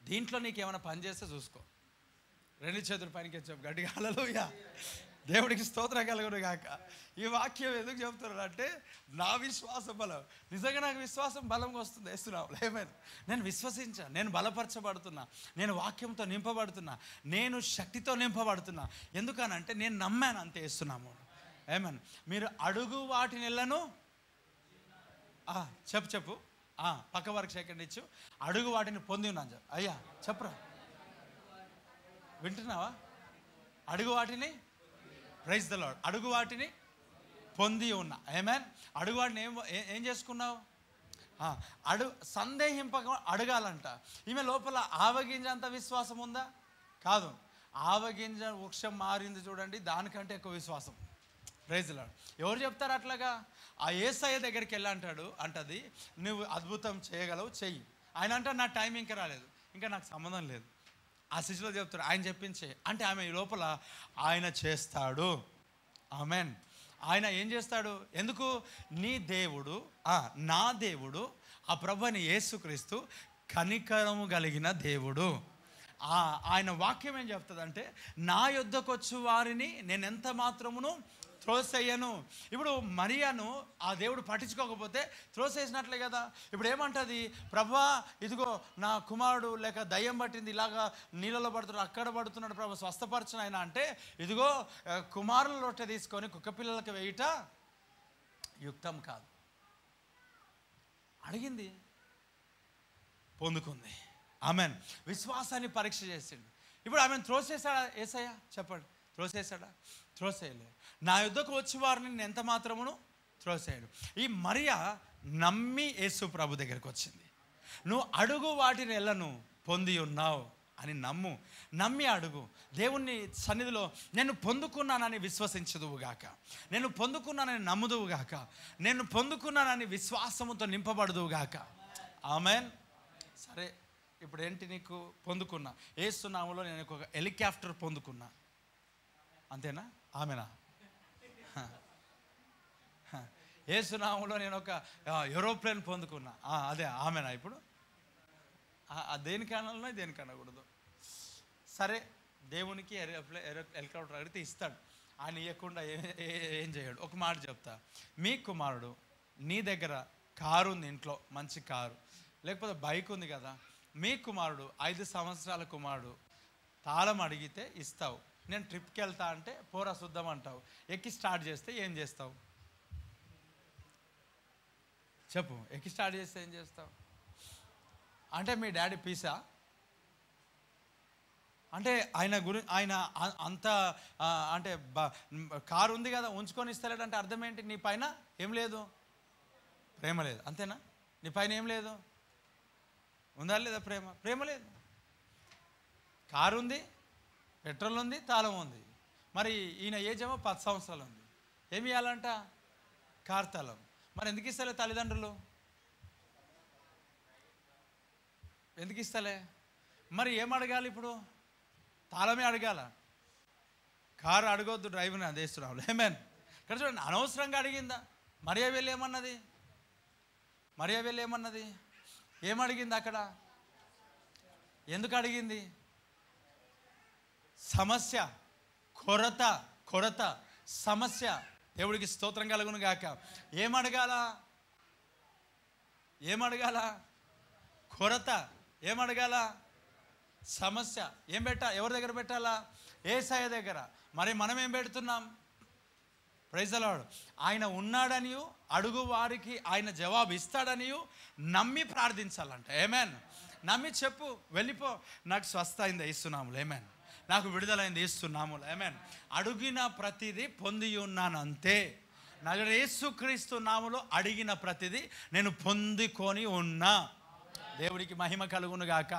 Speaker 1: దీంట్లో నీకేమైనా పని చేస్తే చూసుకో. 2 చేతుల పైనకి చెప్పు గట్టిగా హల్లెలూయా. దేవుడికి స్తోత్రం కలుగును గాక. ఈ వాక్యం ఎందుకు చెప్తున్నాడు అంటే, నా విశ్వాసం బలం, నిజంగా నాకు విశ్వాసం బలంగా వస్తుంది వేస్తున్నావు. ఆమేన్. నేను విశ్వసించా, నేను బలపరచబడుతున్నా, నేను వాక్యంతో నింపబడుతున్నా, నేను శక్తితో నింపబడుతున్నా. ఎందుకనంటే నేను నమ్మాను, అంతే వేస్తున్నాము. ఆమేన్. మీరు అడుగు వాటిని ఎల్లను చెప్పు పక్క వరకు సెకండ్ ఇచ్చు. అడుగు వాటిని పొంది ఉన్నాను. అయ్యా చెప్పురా, వింటున్నావా? అడుగు వాటిని, ప్రైజ్ ద లార్డ్, అడుగు వాటిని పొంది ఉన్నా. ఆమేన్. అడుగు వాటిని ఏం చేసుకున్నావు? సందేహింపక అడగాలంట. ఈమె లోపల ఆవగింజ అంత విశ్వాసం ఉందా? కాదు. ఆవగింజ వృక్షం మారింది చూడండి, దానికంటే ఎక్కువ విశ్వాసం. Praise the Lord. ఎవరు చెప్తారు అట్లాగా? ఆ యేసయ్య దగ్గరికి వెళ్ళి అంటది, నువ్వు అద్భుతం చేయగలవు, చెయ్యి. ఆయన అంటే నా టైం ఇంకా రాలేదు, ఇంకా నాకు సంబంధం లేదు. ఆ శిష్యులో చెప్తాడు, ఆయన చెప్పించే అంటే ఆమె ఈ లోపల ఆయన చేస్తాడు. ఆమేన్. ఆయన ఏం చేస్తాడు? ఎందుకు? నీ దేవుడు, నా దేవుడు, ఆ ప్రభువైన యేసుక్రీస్తు కనికరము కలిగిన దేవుడు. ఆయన వాక్యం ఏం చెప్తుందంటే, నా యొద్దకు వచ్చు వారిని నేను ఎంత మాత్రమును త్రోసేయను. ఇప్పుడు మరియాను ఆ దేవుడు పట్టించుకోకపోతే త్రోసేసినట్లే కదా. ఇప్పుడు ఏమంటుంది? ప్రభువా, ఇదిగో నా కుమారుడు లేక దయ్యం పట్టింది, ఇలాగా నీళ్ళలో పడుతున్నాడు, అక్కడ పడుతున్నాడు, ప్రభు స్వస్థపరచను ఆయన అంటే, ఇదిగో కుమారుల రొట్టె తీసుకొని కుక్క పిల్లలకి వేయుట యుక్తం కాదు. అడిగింది, పొందుకుంది. ఆమెన్. విశ్వాసాన్ని పరీక్ష చేసిండు. ఇప్పుడు ఆమెను త్రోసేసాడా యేసయ్య? చెప్పండి, త్రోసేసాడా? త్రోసేయలేదు. నా యుద్ధకు వచ్చి వారిని నేను ఎంత మాత్రమును త్రోసేయడు. ఈ మరియా నమ్మి యేసు ప్రభు దగ్గరికి వచ్చింది. నువ్వు అడుగు వాటిని ఎల్లను పొంది ఉన్నావు అని నమ్మి అడుగు. దేవుని సన్నిధిలో నేను పొందుకున్నానని విశ్వసించదువుగాక, నేను పొందుకున్నానని నమ్ముదువుగాక, నేను పొందుకున్నానని విశ్వాసముతో నింపబడదువుగాక. ఆమెన్. సరే, ఇప్పుడు ఏంటి? నీకు పొందుకున్నా, యేసు నామములో నేను ఒక హెలికాప్టర్ పొందుకున్నా, అంతేనా? ఆమెనా? యేసు నామములో నేను ఒక ఏరోప్లేన్ పొందుకున్నా, అదే ఆమెనా? ఇప్పుడు దేనికన్నా దేనికనకూడదు. సరే, దేవునికి హెలికాప్టర్ అడిగితే ఇస్తాడు, ఆయన ఇవ్వకుండా ఏం చేయడు. ఒక మాట చెప్తా, మీ కుమారుడు, నీ దగ్గర కారు ఉంది, ఇంట్లో మంచి కారు, లేకపోతే బైక్ ఉంది కదా, మీ కుమారుడు 5 సంవత్సరాల కుమారుడు తాళం అడిగితే ఇస్తావు. నేను ట్రిప్కి వెళ్తా అంటే పోరా శుద్ధం అంటావు. ఎక్కి స్టార్ట్ చేస్తే ఏం చేస్తావు? చెప్పు. ఎక్కి స్టార్ట్ చేస్తే ఏం చేస్తావు? అంటే మీ డాడీ పీసా? అంటే ఆయన అంత అంటే కారు ఉంది కదా ఉంచుకొని ఇస్తలేడంటే అర్థం ఏంటి? నీ పైన ఏం లేదు? ప్రేమ లేదు, అంతేనా? నీ పైన ఏం లేదు? ఉందా లేదా ప్రేమ లేదు. కారు ఉంది, పెట్రోల్ ఉంది, తాళం ఉంది. మరి ఈయన ఏజ్ ఏమో 10 సంవత్సరాలు ఉంది. ఏమి ఇవ్వాలంట? కారు తాళం. మరి ఎందుకు ఇస్తలే తల్లిదండ్రులు? ఎందుకు ఇస్తలే? మరి ఏం అడగాలి ఇప్పుడు? తాళమే అడగాల, కారు అడగొద్దు, డ్రైవర్ని అందేస్తున్నావు. ఏమేన్ ఇక్కడ చూడండి, అనవసరంగా అడిగిందా? మరియా వెళ్ళి ఏమన్నది? ఏమడిగింది అక్కడ? ఎందుకు అడిగింది? సమస్య, కొరత సమస్య. దేవుడికి స్తోత్రం కలుగును గాక. ఏమడగాల? ఏమడగాల? కొరత. ఏమడగాల? సమస్య. ఏం ఎవరి దగ్గర పెట్టాలా? యేసయ్య దగ్గర. మరి మనం ఏం పెడుతున్నాం? Praise the Lord. ఆయన ఉన్నాడనియు, అడుగు వారికి ఆయన జవాబు ఇస్తాడనియు నమ్మి ప్రార్థించాలంట. ఆమేన్. నమ్మి చెప్పు, వెళ్ళిపో, నాకు స్వస్థ అయింది ఇస్తున్నాములు. ఆమేన్. నాకు విడుదలైంది ఇస్తున్నాములు. ఆమేన్. అడిగిన ప్రతిదీ పొంది ఉన్నాను అంతే. నజరేయుడైన యేసుక్రీస్తు నామములో అడిగిన ప్రతిదీ నేను పొందుకొని ఉన్నా. దేవుడికి మహిమ కలుగును గాక.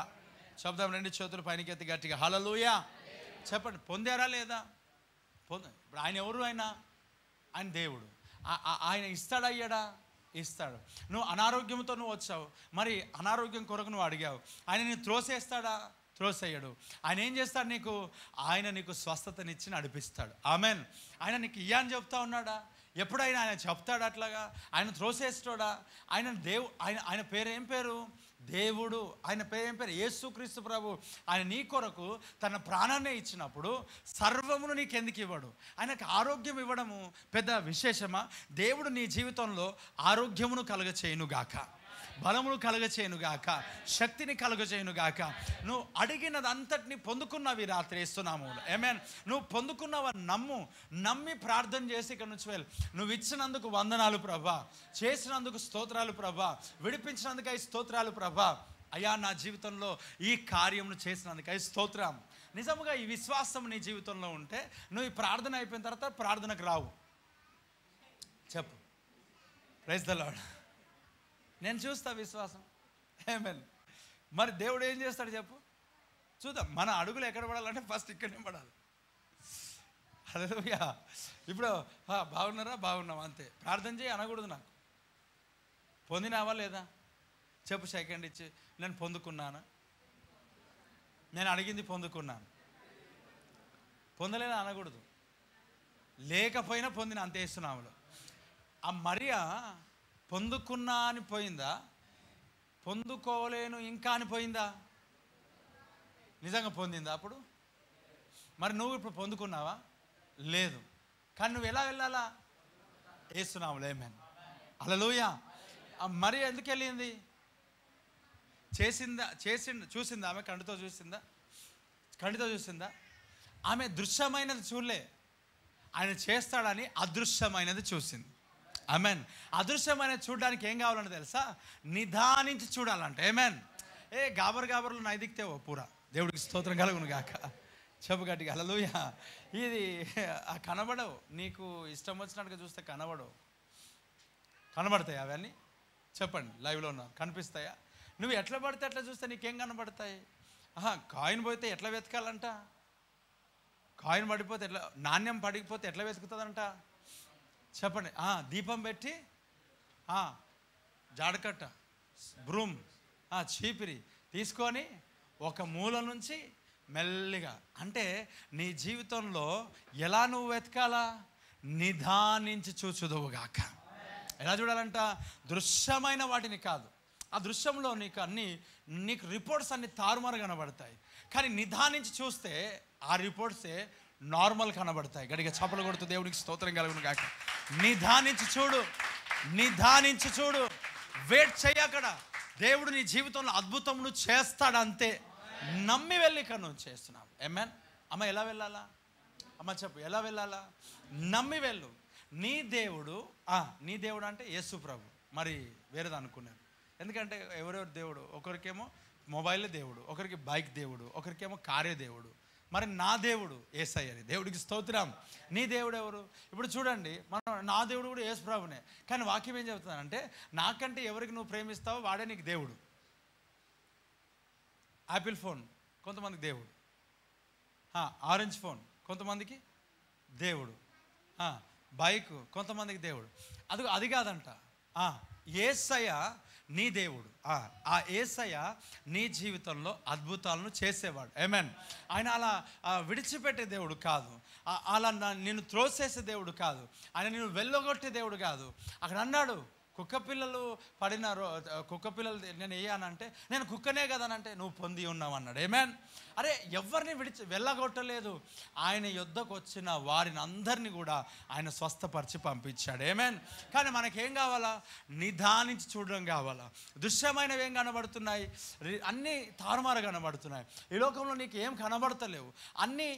Speaker 1: చెప్దాం, 2 చేతులు పైనకెత్తి గట్టిగా హల్లెలూయా చెప్పండి. పొందారా లేదా? ఇప్పుడు ఆయన ఎవరు? ఆయన దేవుడు. ఆయన ఇస్తాడయ్యాడా? ఇస్తాడు. నువ్వు అనారోగ్యంతో నువ్వు వచ్చావు, మరి అనారోగ్యం కొరకు నువ్వు అడిగావు. ఆయన నేను త్రోసేస్తాడా? త్రోసేయడు. ఆయన ఏం చేస్తాడు నీకు? ఆయన నీకు స్వస్థతనిచ్చి నడిపిస్తాడు. ఆమెన్. ఆయన నీకు ఇయ్యని చెప్తా ఉన్నాడా? ఎప్పుడైనా ఆయన చెప్తాడు అట్లాగా? ఆయన త్రోసేస్తాడా? ఆయన పేరు ఏం పేరు? దేవుడు. ఆయన పేరు ఏం పేరు? యేసుక్రీస్తు ప్రభు. ఆయన నీ కొరకు తన ప్రాణాన్నే ఇచ్చినప్పుడు సర్వమును నీకెందుకు ఇవ్వడు? ఆయనకు ఆరోగ్యం ఇవ్వడము పెద్ద విశేషమా? దేవుడు నీ జీవితంలో ఆరోగ్యమును కలుగచేయునుగాక, బలమును కలుగచేయునుగాక, శక్తిని కలుగచేయునుగాక. నువ్వు అడిగినదంతటిని పొందుకున్నవి రాత్రి ఇస్తున్నాము. ఆమేన్. నువ్వు పొందుకున్నవని నమ్మి ప్రార్థన చేసి ఇక్కడ నుంచి వెళ్ళి, నువ్వు ఇచ్చినందుకు వందనాలు ప్రభా, చేసినందుకు స్తోత్రాలు ప్రభా, విడిపించినందుకై స్తోత్రాలు ప్రభా, అయ్యా నా జీవితంలో ఈ కార్యమును చేసినందుకై స్తోత్రం. నిజముగా ఈ విశ్వాసం నీ జీవితంలో ఉంటే నువ్వు ఈ ప్రార్థన అయిపోయిన తర్వాత ప్రార్థనకు రావు. చెప్పు, ప్రైజ్ ది లార్డ్. నేను చూస్తా విశ్వాసం. ఆమేన్. మరి దేవుడు ఏం చేస్తాడు చెప్పు? చూద్దాం. మన అడుగులు ఎక్కడ పడాలంటే ఫస్ట్ ఇక్కడనే పడాలి. హల్లెలూయా. ఇప్పుడు బాగున్నారా? బాగున్నాం అంతే. ప్రార్థన చేయి అనకూడదు. నాకు పొందినావా లేదా చెప్పు. సెకండ్ ఇచ్చి నేను పొందుకున్నాను, నేను అడిగింది పొందుకున్నాను. పొందలేదా అనకూడదు. లేకపోయినా పొందిన అంతే ఇస్తున్నాములో. ఆ మరియా పొందుకున్నా అని పోయిందా? పొందుకోలేను ఇంకా అని పోయిందా? నిజంగా పొందిందా అప్పుడు? మరి నువ్వు ఇప్పుడు పొందుకున్నావా? లేదు. కానీ నువ్వు ఎలా వెళ్ళాలా? యేసునామములో. ఆమేన్. హల్లెలూయా. మరి ఎందుకు వెళ్ళింది? చూసిందా ఆమె? కంటితో చూసిందా? ఆమె దృశ్యమైనది చూడలే, ఆయన చేస్తాడని అదృశ్యమైనది చూసింది. ఆమేన్. అదృశ్యమైనది చూడడానికి ఏం కావాలంటే తెలుసా? నిదానించి చూడాలంట. ఆమేన్. గాబర్లు నైదిక్తే ఓ పూరా. దేవుడికి స్తోత్రం కలుగును గాక. చెప్పు గట్టిగా హల్లెలూయా. ఇది కనబడవు, నీకు ఇష్టం వచ్చినట్టుగా చూస్తే కనబడతాయి అవన్నీ? చెప్పండి, లైవ్లో ఉన్నా కనిపిస్తాయా? నువ్వు ఎట్లా పడితే ఎట్లా చూస్తే నీకేం కనబడతాయి? కాయిన్ పోతే ఎట్లా వెతకాలంట? కాయిన్ పడిపోతే ఎట్లా, నాణ్యం పడిపోతే ఎట్లా వెతుకుతుందంట? చెప్పండి. దీపం పెట్టి జాడకట్ట, బ్రూమ్, చీపిరి తీసుకొని ఒక మూల నుంచి మెల్లిగా. అంటే నీ జీవితంలో ఎలా నువ్వు వెతకాలా? నిదానించి చూచుదువుగాక. ఎలా చూడాలంట? దృశ్యమైన వాటిని కాదు. ఆ దృశ్యంలో నీకు రిపోర్ట్స్ అన్ని తారుమారు కనబడతాయి. కానీ నిదానించి చూస్తే ఆ రిపోర్ట్సే నార్మల్ కనబడతాయి. గడిగా చప్పలు కొడుతూ దేవునికి స్తోత్రం కలుగును గాక. నిదానించి చూడు. వెయిట్ చెయ్యక్కడ. దేవుడు నీ జీవితంలో అద్భుతమును చేస్తాడంతే. నమ్మి వెళ్ళి ఇక్కడ నుంచి చేస్తున్నావు. ఆమేన్. అమ్మ ఎలా వెళ్ళాలా? అమ్మ చెప్పు, ఎలా వెళ్ళాలా? నమ్మి వెళ్ళు. నీ దేవుడు అంటే యేసు ప్రభు. మరి వేరేది అనుకున్నారు. ఎందుకంటే ఎవరెవరు దేవుడు? ఒకరికేమో మొబైల్ దేవుడు, ఒకరికి బైక్ దేవుడు, ఒకరికేమో కారే దేవుడు. మరి నా దేవుడు యేసయ్య. దేవుడికి స్తోత్రం. నీ దేవుడు ఎవరు? ఇప్పుడు చూడండి, నా దేవుడు కూడా యేసు ప్రభునే. కానీ వాక్యం ఏం చెబుతుందంటే, నాకంటే ఎవరికి నువ్వు ప్రేమిస్తావో వాడే నీకు దేవుడు. యాపిల్ ఫోన్ కొంతమందికి దేవుడు, ఆరెంజ్ ఫోన్ కొంతమందికి దేవుడు, బైక్ కొంతమందికి దేవుడు. అది కాదంట. యేసయ్య నీ దేవుడు. ఆ యేసయ్య నీ జీవితంలో అద్భుతాలను చేసేవాడు. ఆమేన్. ఆయన అలా విడిచిపెట్టే దేవుడు కాదు. అలా నిన్ను త్రోసేసే దేవుడు కాదు. ఆయన నిన్ను వెళ్ళగొట్టే దేవుడు కాదు. అక్కడ అన్నాడు, కుక్క పిల్లలు పడినారు, కుక్క పిల్లలు నేను వేయనంటే నేను కుక్కనే కదనంటే నువ్వు పొంది ఉన్నావు అన్నాడు. ఆమేన్. అరే ఎవరిని వెళ్ళగొట్టలేదు, ఆయన యుద్ధకు వచ్చిన వారిని అందరినీ కూడా ఆయన స్వస్థపరిచి పంపించాడు. ఆమేన్. కానీ మనకేం కావాలా? నిదానించి చూడడం కావాలా. దృశ్యమైనవి ఏం కనబడుతున్నాయి? అన్నీ తారుమారు కనబడుతున్నాయి. ఈ లోకంలో నీకు ఏం కనబడతలేవు, అన్నీ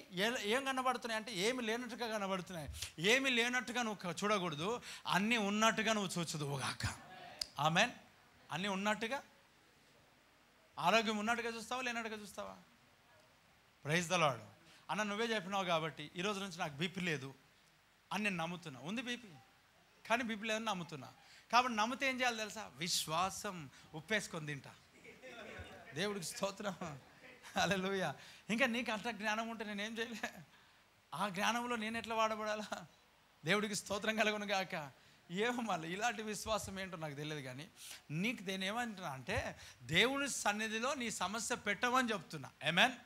Speaker 1: ఏం కనబడుతున్నాయి అంటే ఏమి లేనట్టుగా కనబడుతున్నాయి. ఏమి లేనట్టుగా నువ్వు చూడకూడదు, అన్నీ ఉన్నట్టుగా నువ్వు చూచుదువుగాక. ఆమేన్. అన్నీ ఉన్నట్టుగా, ఆరోగ్యం ఉన్నట్టుగా చూస్తావా, లేనట్టుగా చూస్తావా? Praise the Lord. అన్న నువ్వే చెప్పినావు కాబట్టి ఈరోజు నుంచి నాకు బీపీ లేదు అని నేను నమ్ముతున్నా. ఉంది బీపీ, కానీ బీపీ లేదని నమ్ముతున్నా. కాబట్టి నమ్మితే ఏం చేయాలి తెలుసా? విశ్వాసం ఉప్పేసుకొని తింటా. దేవుడికి స్తోత్రం. హల్లెలూయా. ఇంకా నీకు అంత జ్ఞానం ఉంటే నేనేం చేయలే. ఆ జ్ఞానంలో నేను ఎట్లా వాడబడాలా? దేవుడికి స్తోత్రం కలుగును గాక. ఏమో మళ్ళీ ఇలాంటి విశ్వాసం ఏంటో నాకు తెలియదు, కానీ నీకు నేను ఏమంటున్నా అంటే దేవుని సన్నిధిలో నీ సమస్య పెట్టమని చెప్తున్నా. ఆమేన్.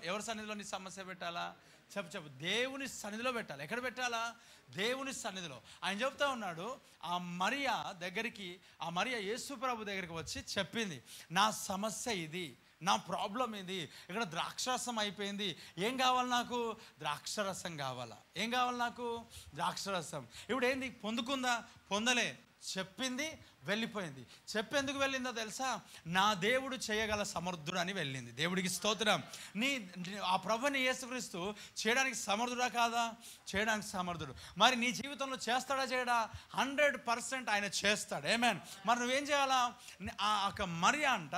Speaker 1: ఎవరి సన్నిధిలో నీ సమస్య పెట్టాలా? చెప్పు. దేవుని సన్నిధిలో పెట్టాలి. ఎక్కడ పెట్టాలా? దేవుని సన్నిధిలో. ఆయన చెప్తా ఉన్నాడు, ఆ మరియా దగ్గరికి, ఆ మరియా యేసు ప్రభు దగ్గరికి వచ్చి చెప్పింది, నా సమస్య ఇది, నా ప్రాబ్లం ఇది, ఇక్కడ ద్రాక్షరసం అయిపోయింది, ఏం కావాలి నాకు? ద్రాక్షరసం కావాలా? ఏం కావాలి నాకు? ద్రాక్షరసం. ఇప్పుడు ఏంది? పొందుకుందా? పొందలే. చెప్పింది, వెళ్ళిపోయింది. చెప్పేందుకు వెళ్ళిందో తెలుసా? నా దేవుడు చేయగల సమర్థుడు అని వెళ్ళింది. దేవుడికి స్తోత్రం. ఆ ప్రభుని యేసుక్రీస్తు చేయడానికి సమర్థుడా కాదా? చేయడానికి సమర్థుడు. మరి నీ జీవితంలో చేస్తాడా చేయడా? 100% ఆయన చేస్తాడు. ఆమేన్. మరి నువ్వేం చేయాలా? ఒక మరియ అంట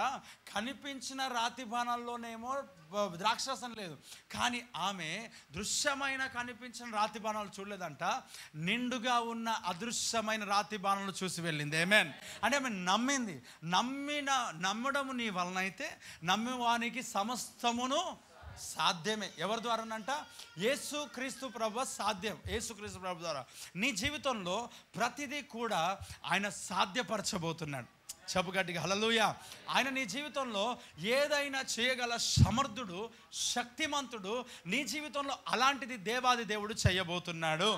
Speaker 1: కనిపించిన రాతి బాణాల్లోనేమో ద్రాక్షరసం లేదు, కానీ ఆమె దృశ్యమైన కనిపించిన రాతి బాణాలు చూడలేదంట, నిండుగా ఉన్న అదృశ్యమైన రాతి బాణాలు చూసి వెళ్ళింది. ఆమేన్. అంటే ఆమె నమ్మింది. నమ్మడము నీ వలన అయితే నమ్మివానికి సమస్తమును సాధ్యమే. ఎవరి ద్వారానంట? యేసుక్రీస్తు ప్రభు సాధ్యం. యేసుక్రీస్తు ప్రభు ద్వారా నీ జీవితంలో ప్రతిదీ కూడా ఆయన సాధ్యపరచబోతున్నాడు. చెప్పు గట్టిగా హల్లెలూయా. ఆయన నీ జీవితంలో ఏదైనా చేయగల సమర్థుడు, శక్తిమంతుడు. నీ జీవితంలో అలాంటిది దేవాది దేవుడు చేయబోతున్నాడు.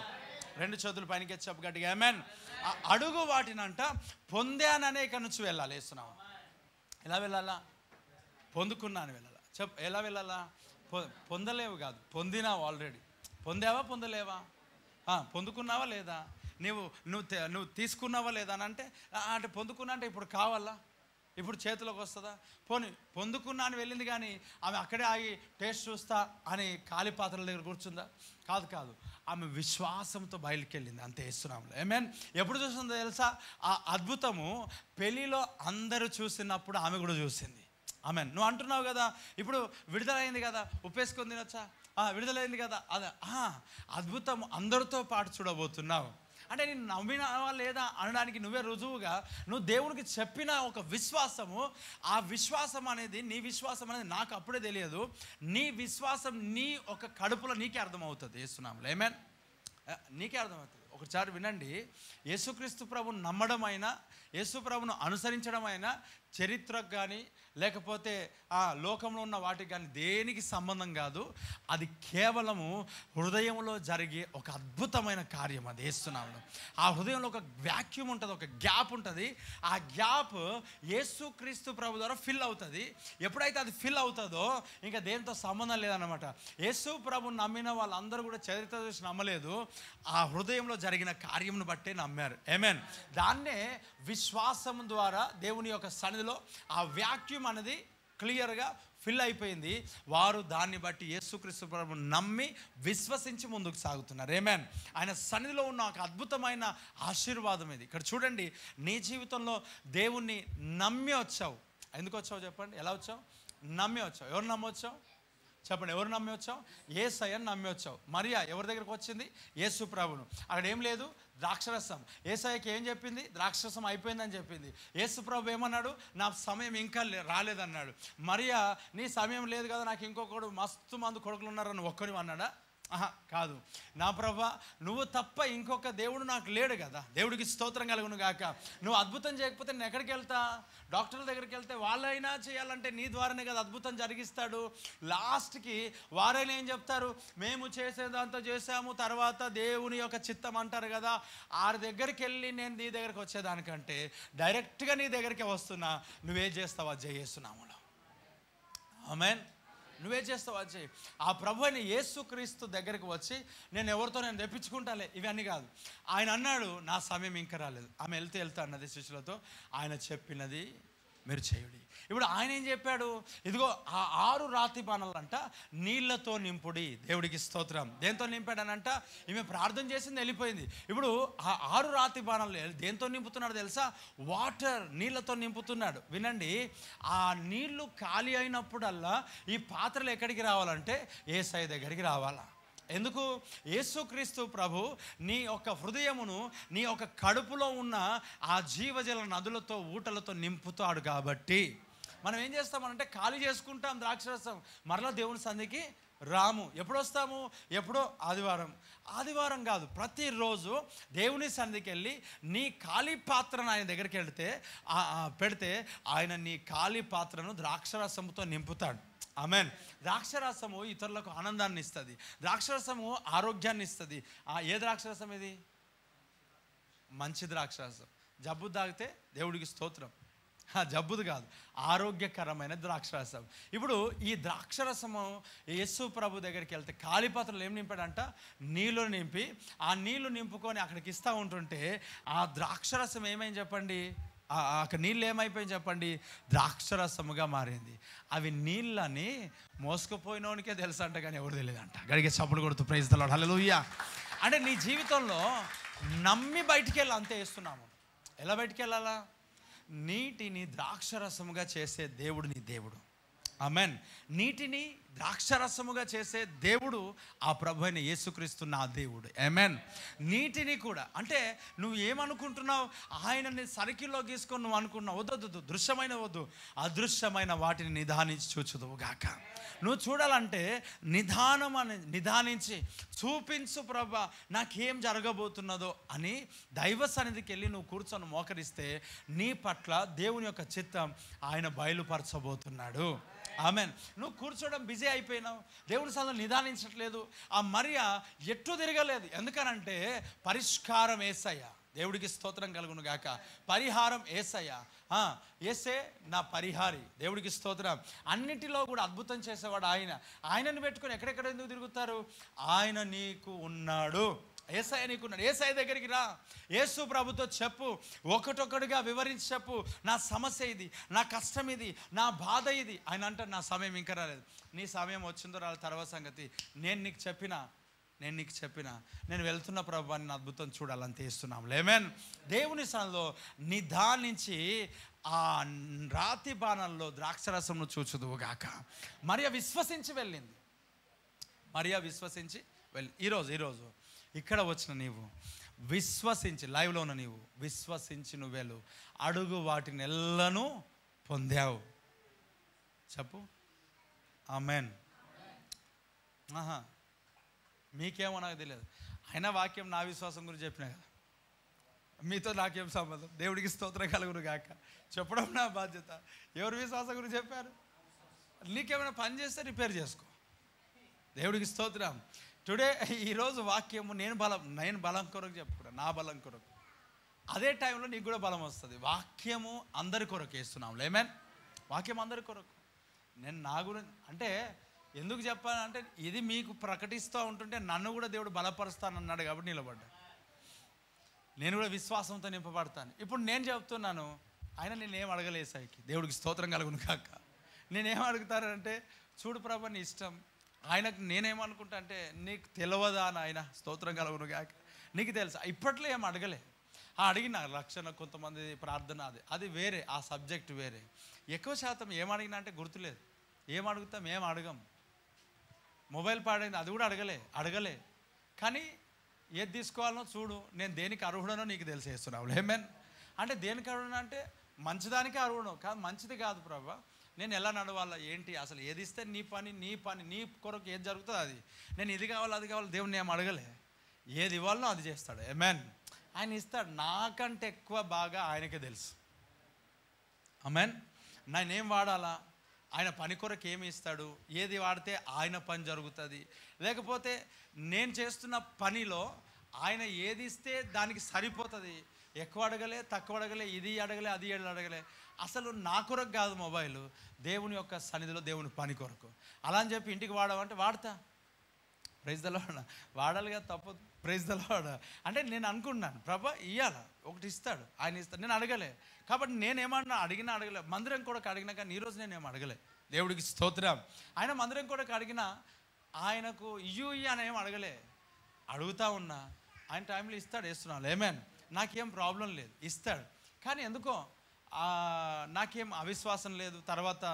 Speaker 1: 2 చేతులు పైనకి చెప్పు గట్టిగా ఆమేన్. అడుగు వాటినంట పొందాననే ఇక నుంచి వెళ్ళాలి. వేస్తున్నావు. ఎలా వెళ్ళాలా? పొందుకున్నాను వెళ్ళాలా. చెప్పు ఎలా వెళ్ళాలా? పొందలేవు కాదు, పొందినావు ఆల్రెడీ. పొందావా? పొందలేవా? పొందుకున్నావా లేదా? నువ్వు తీసుకున్నావా లేదా అని అంటే పొందుకున్నా అంటే ఇప్పుడు కావాలా? ఇప్పుడు చేతిలోకి వస్తుందా? పొందుకున్నా అని వెళ్ళింది, కానీ ఆమె అక్కడే ఆగి టేస్ట్ చూస్తా అని కాలి పాత్రల దగ్గర కూర్చుందా? కాదు. ఆమె విశ్వాసంతో బయలుకి వెళ్ళింది. అంతే. యేసునామములో. ఆమేన్. ఎప్పుడు చూసిందో తెలుసా? ఆ అద్భుతము పెళ్లిలో అందరూ చూసినప్పుడు ఆమె కూడా చూసింది. ఆమేన్. నువ్వు అంటున్నావు కదా, ఇప్పుడు విడుదలైంది కదా, ఉప్పేసుకొని తినొచ్చా? విడుదలైంది కదా, అదే అద్భుతం అందరితో పాటు చూడబోతున్నావు. అంటే నేను నమ్మినావా లేదా అనడానికి నువ్వే రుజువుగా నువ్వు దేవునికి చెప్పిన ఒక విశ్వాసము, ఆ విశ్వాసం అనేది, నీ విశ్వాసం అనేది నాకు అప్పుడే తెలియదు. నీ విశ్వాసం నీ ఒక కడుపులో నీకే అర్థమవుతుంది. యేసునామములో. ఆమేన్. నీకే అర్థమవుతుంది. ఒకసారి వినండి. యేసుక్రీస్తు ప్రభుని నమ్మడం అయినా, యేసు ప్రభును అనుసరించడం అయినా చరిత్రకు కానీ లేకపోతే ఆ లోకంలో ఉన్న వాటికి కానీ దేనికి సంబంధం కాదు. అది కేవలము హృదయంలో జరిగే ఒక అద్భుతమైన కార్యం. అది యేసునామములో. ఆ హృదయంలో ఒక వ్యాక్యూమ్ ఉంటుంది, ఒక గ్యాప్ ఉంటుంది. ఆ గ్యాప్ యేసుక్రీస్తు ప్రభు ద్వారా ఫిల్ అవుతుంది. ఎప్పుడైతే అది ఫిల్ అవుతుందో ఇంకా దేనితో సంబంధం లేదన్నమాట. యేసు ప్రభు నమ్మిన వాళ్ళందరూ కూడా చరిత్ర చూసి నమ్మలేదు, ఆ హృదయంలో జరిగిన కార్యమును బట్టే నమ్మారు. ఆమేన్. దాన్నే విశ్వాసం ద్వారా దేవుని యొక్క సన్నిధిలో ఆ వ్యాక్యూమ్ అనేది క్లియర్గా ఫిల్ అయిపోయింది. వారు దాన్ని బట్టి యేసుక్రీస్తు ప్రభువును నమ్మి విశ్వసించి ముందుకు సాగుతున్నారు. ఆమేన్. ఆయన సన్నిధిలో ఉన్న ఒక అద్భుతమైన ఆశీర్వాదం ఇది. ఇక్కడ చూడండి, నీ జీవితంలో దేవుణ్ణి నమ్మి వచ్చావు. ఎందుకు వచ్చావు చెప్పండి? ఎలా వచ్చావు? నమ్మి వచ్చావు. ఎవరు నమ్మి వచ్చావు చెప్పండి? ఎవరు నమ్మి వచ్చావు? యేసయ్యను నమ్మి వచ్చావు. మరియా ఎవరి దగ్గరకు వచ్చింది? యేసు ప్రభువును. అక్కడ ఏం లేదు, ద్రాక్షరసం. యేసయ్యకి ఏం చెప్పింది? ద్రాక్షరసం అయిపోయిందని చెప్పింది. యేసు ప్రభు ఏమన్నాడు? నా సమయం ఇంకా రాలేదన్నాడు. మరియా నీ సమయం లేదు కదా, నాకు ఇంకొకడు మస్తు మంది కొడుకులు ఉన్నారని ఒక్కని అన్నాడా? కాదు, నా ప్రభా నువ్వు తప్ప ఇంకొక దేవుడు నాకు లేడు కదా, దేవుడికి స్తోత్రం కలుగును గాక. నువ్వు అద్భుతం చేయకపోతే నేను ఎక్కడికి వెళ్తా? డాక్టర్ల దగ్గరికి వెళ్తే వాళ్ళైనా చేయాలంటే నీ ద్వారానే కదా అద్భుతం జరిగిస్తాడు. లాస్ట్కి వారైనా ఏం చెప్తారు? మేము చేసేదంతా చేసాము, తర్వాత దేవుని యొక్క చిత్తం అంటారు కదా. ఆ దగ్గరికి వెళ్ళి నేను నీ దగ్గరికి వచ్చేదానికంటే డైరెక్ట్గా నీ దగ్గరికి వస్తున్నా. నువ్వేం చేస్తావు అది చేస్తున్నాములో. ఆమేన్. నువ్వే చేస్తావు అది చేయి. ఆ ప్రభు అయిన యేసుక్రీస్తు దగ్గరికి వచ్చి నేను ఎవరితో నేను తెప్పించుకుంటాలే ఇవన్నీ కాదు. ఆయన అన్నాడు నా సమయం ఇంకా రాలేదు. ఆమె వెళ్తే అన్నది శిష్యులతో, ఆయన చెప్పినది మీరు చేయుడి. ఇప్పుడు ఆయన ఏం చెప్పాడు? ఇదిగో ఆ 6 రాతి బాణాలంట నీళ్లతో నింపుడి. దేవుడికి స్తోత్రం. దేంతో నింపాడనంట? ఈమె ప్రార్థన చేసింది, వెళ్ళిపోయింది. ఇప్పుడు ఆ 6 రాతి బాణాలు దేంతో నింపుతున్నాడు తెలుసా? వాటర్, నీళ్లతో నింపుతున్నాడు. వినండి, ఆ నీళ్లు ఖాళీ అయినప్పుడల్లా ఈ పాత్రలు ఎక్కడికి రావాలంటే యేసయ్య దగ్గరికి రావాలా. ఎందుకు? యేసుక్రీస్తు ప్రభు నీ యొక్క హృదయమును, నీ యొక్క కడుపులో ఉన్న ఆ జీవజల నదులతో, ఊటలతో నింపుతాడు. కాబట్టి మనం ఏం చేస్తామనంటే ఖాళీ చేసుకుంటాం ద్రాక్షరసం, మరలా దేవుని సన్నిధికి రాము. ఎప్పుడు వస్తాము? ఎప్పుడో ఆదివారం కాదు, ప్రతిరోజు దేవుని సన్నిధికి వెళ్ళి నీ ఖాళీ పాత్రను ఆయన దగ్గరికి పెడితే ఆయన నీ ఖాళీ పాత్రను ద్రాక్షరసముతో నింపుతాడు. ఆమేన్. ద్రాక్షరసము ఇతరులకు ఆనందాన్ని ఇస్తుంది, ద్రాక్షరసము ఆరోగ్యాన్ని ఇస్తుంది. ఏ ద్రాక్షరసం ఇది? మంచి ద్రాక్షరసం. జబ్బు తాగితే దేవుడికి స్తోత్రం, జబ్బుది కాదు, ఆరోగ్యకరమైన ద్రాక్షరసం. ఇప్పుడు ఈ ద్రాక్షరసము యేసు ప్రభు దగ్గరికి వెళ్తే ఖాళీ పాత్రలు ఏం నింపాడంట? నీళ్ళు నింపి, ఆ నీళ్లు నింపుకొని అక్కడికి ఇస్తూ ఉంటుంటే ఆ ద్రాక్షరసం ఏమైంది చెప్పండి? అక్కడ నీళ్ళు ఏమైపోయింది చెప్పండి? ద్రాక్షరసముగా మారింది. అవి నీళ్ళని మోసుకుపోయినోనికే తెలుసు అంట, కానీ ఎవరు తెలియదంట. గడిగే చప్పుడు కొడుతూ ప్రైజ్ ది లార్డ్, హల్లెలూయా. అంటే నీ జీవితంలో నమ్మి బయటికి వెళ్ళి అంతే వేస్తున్నాము. ఎలా బయటికి వెళ్ళాలా? నీటిని ద్రాక్షరసముగా చేసే దేవుడు నీ దేవుడు. ఆమేన్. నీటిని ద్రాక్షరసముగా చేసే దేవుడు ఆ ప్రభు అయిన యేసుక్రీస్తు నా దేవుడు. ఆమేన్. నీటిని కూడా అంటే నువ్వు ఏమనుకుంటున్నావు? ఆయనని సరికిల్లో గీసుకొని నువ్వు అనుకున్నావు. వద్దు, దృశ్యమైన వద్దు, అదృశ్యమైన వాటిని నిదానించి చూచుదువు గాక. నువ్వు చూడాలంటే నిదానించి చూపించు ప్రభా నాకేం జరగబోతున్నదో అని దైవ సన్నిధికి వెళ్ళి నువ్వు కూర్చొని మోకరిస్తే నీ పట్ల దేవుని యొక్క చిత్తం ఆయన బయలుపరచబోతున్నాడు. ఆమేన్. నువ్వు కూర్చోవడం బిజీ అయిపోయినావు, దేవుని సన్నిధిలో నిదానించట్లేదు. ఆ మరియ ఎట్టు తిరగలేదు. ఎందుకనంటే పరిష్కారం యేసయ్య. దేవుడికి స్తోత్రం కలుగును గాక. పరిహారం యేసయ్య. యేసే నా పరిహారి. దేవుడికి స్తోత్రం. అన్నిటిలో కూడా అద్భుతం చేసేవాడు ఆయన. ఆయనను పెట్టుకొని ఎక్కడెక్కడ ఎందుకు తిరుగుతారు? ఆయన నీకు ఉన్నాడు. యేసయ్య నీకున్నాడు. యేసయ్య దగ్గరికి రా, యేసు ప్రభుతో చెప్పు, ఒకటొకటిగా వివరించి చెప్పు. నా సమస్య ఇది, నా కష్టం ఇది, నా బాధ ఇది. ఆయన అంటాడు నా సమయం ఇంకా రాలేదు. నీ సమయం వచ్చిందో రాలేదు తర్వాత సంగతి. నేను నీకు చెప్పిన నేను వెళ్తున్న ప్రభు అని అద్భుతం చూడాలని తీస్తున్నాం. ఆమేన్. దేవుని సన్నిధిలో నిదానించి ఆ రాతి బాణంలో ద్రాక్షరసమును చూచుదువుగాక. మరియ విశ్వసించి వెళ్ళింది. ఈరోజు ఇక్కడ వచ్చిన నీవు విశ్వసించి, లైవ్లో ఉన్న నీవు విశ్వసించి నువ్వు వెళ్ళు, అడుగు వాటిని ఎల్లను పొందావు. చెప్పు ఆమేన్. మీకేమో నాకు తెలియదు, అయినా వాక్యం నా విశ్వాసం గురించి చెప్పినా కదా, మీతో నాకేం సంబంధం? దేవుడికి స్తోత్రం కలుగును గాక. చెప్పడం నా బాధ్యత. ఎవరి విశ్వాసం గురించి చెప్పారు? నీకేమైనా పని చేస్తే రిపేర్ చేసుకో. దేవుడికి స్తోత్రం. టుడే ఈరోజు వాక్యము నేను బలం కొరకు చెప్పుకున్నా, నా బలం కొరకు. అదే టైంలో నీకు కూడా బలం వస్తుంది. వాక్యము అందరి కొరకు వేస్తున్నాం. ఆమేన్. వాక్యం అందరి కొరకు. నేను నా గురించి అంటే ఎందుకు చెప్పానంటే ఇది మీకు ప్రకటిస్తూ ఉంటుంటే నన్ను కూడా దేవుడు బలపరుస్తానన్నాడు కాబట్టి నిలబడ్డా. నేను కూడా విశ్వాసంతో నింపబడతాను. ఇప్పుడు నేను చెప్తున్నాను, ఆయన నేనేం అడగలేసాయికి. దేవుడికి స్తోత్రం కలుగును కాక. నేనేం అడుగుతానంటే చూడు ప్రభు నీ ఇష్టం. ఆయనకు నేనేమనుకుంటా అంటే నీకు తెలియదా నాయన, స్తోత్రం కలుగును కాక. నీకు తెలుసా? ఇప్పట్లో ఏం అడగలే. అడిగిన రక్షణ కొంతమంది ప్రార్థన అది వేరే, ఆ సబ్జెక్ట్ వేరే. ఎక్కువ శాతం ఏం అడిగినా అంటే గుర్తులేదు. ఏం అడుగుతాం? ఏం అడగం. మొబైల్ పాడైంది, అది కూడా అడగలే. కానీ ఏది తీసుకోవాలనో చూడు, నేను దేనికి అర్హుడనో నీకు తెలిసేస్తున్నావు. ఆమేన్. అంటే దేనికి అర్హుడు అంటే మంచిదానికి అర్హుడు కాదు, మంచిది కాదు ప్రభా, నేను ఎలా నడవాలా ఏంటి, అసలు ఏది ఇస్తే నీ పని నీ కొరకు ఏది జరుగుతుందో అది. నేను ఇది కావాలి అది కావాలి దేవుడిని ఏం అడగలే, ఏది ఇవ్వాలనో అది చేస్తాడు. ఆమేన్. ఆయన ఇస్తాడు, నాకంటే ఎక్కువ బాగా ఆయనకే తెలుసు. ఆమేన్. నేనేం వాడాలా, ఆయన పని కొరకు ఏమి ఇస్తాడు, ఏది వాడితే ఆయన పని జరుగుతుంది, లేకపోతే నేను చేస్తున్న పనిలో ఆయన ఏది ఇస్తే దానికి సరిపోతుంది. ఎక్కువ అడగలే, తక్కువ అడగలే, ఇది అడగలే, అది అడగలే. అసలు నా కొరకు కాదు మొబైల్, దేవుని యొక్క సన్నిధిలో దేవుని పని కొరకు. అలా అని చెప్పి ఇంటికి వాడమంటే వాడతా. Praise the Lord. వాడాలి కదా, తప్పదు. Praise the Lord. అంటే నేను అనుకున్నాను ప్రభా ఇవ్వాలా, ఒకటి ఇస్తాడు, ఆయన ఇస్తాడు. నేను అడగలే కాబట్టి నేనేమన్నా అడగలే. మందిరం కూడా అడిగినా కానీ ఈరోజు నేనేం అడగలే. దేవుడికి స్తోత్రం. ఆయన మందిరం కూడా అడిగినా ఆయనకు ఇయ్యు అని ఏం అడగలే. అడుగుతా ఉన్నా, ఆయన టైంలో ఇస్తాడు, వేస్తున్నాను. ఆమేన్. నాకేం ప్రాబ్లం లేదు, ఇస్తాడు. కానీ ఎందుకో నాకేం అవిశ్వాసం లేదు, తర్వాత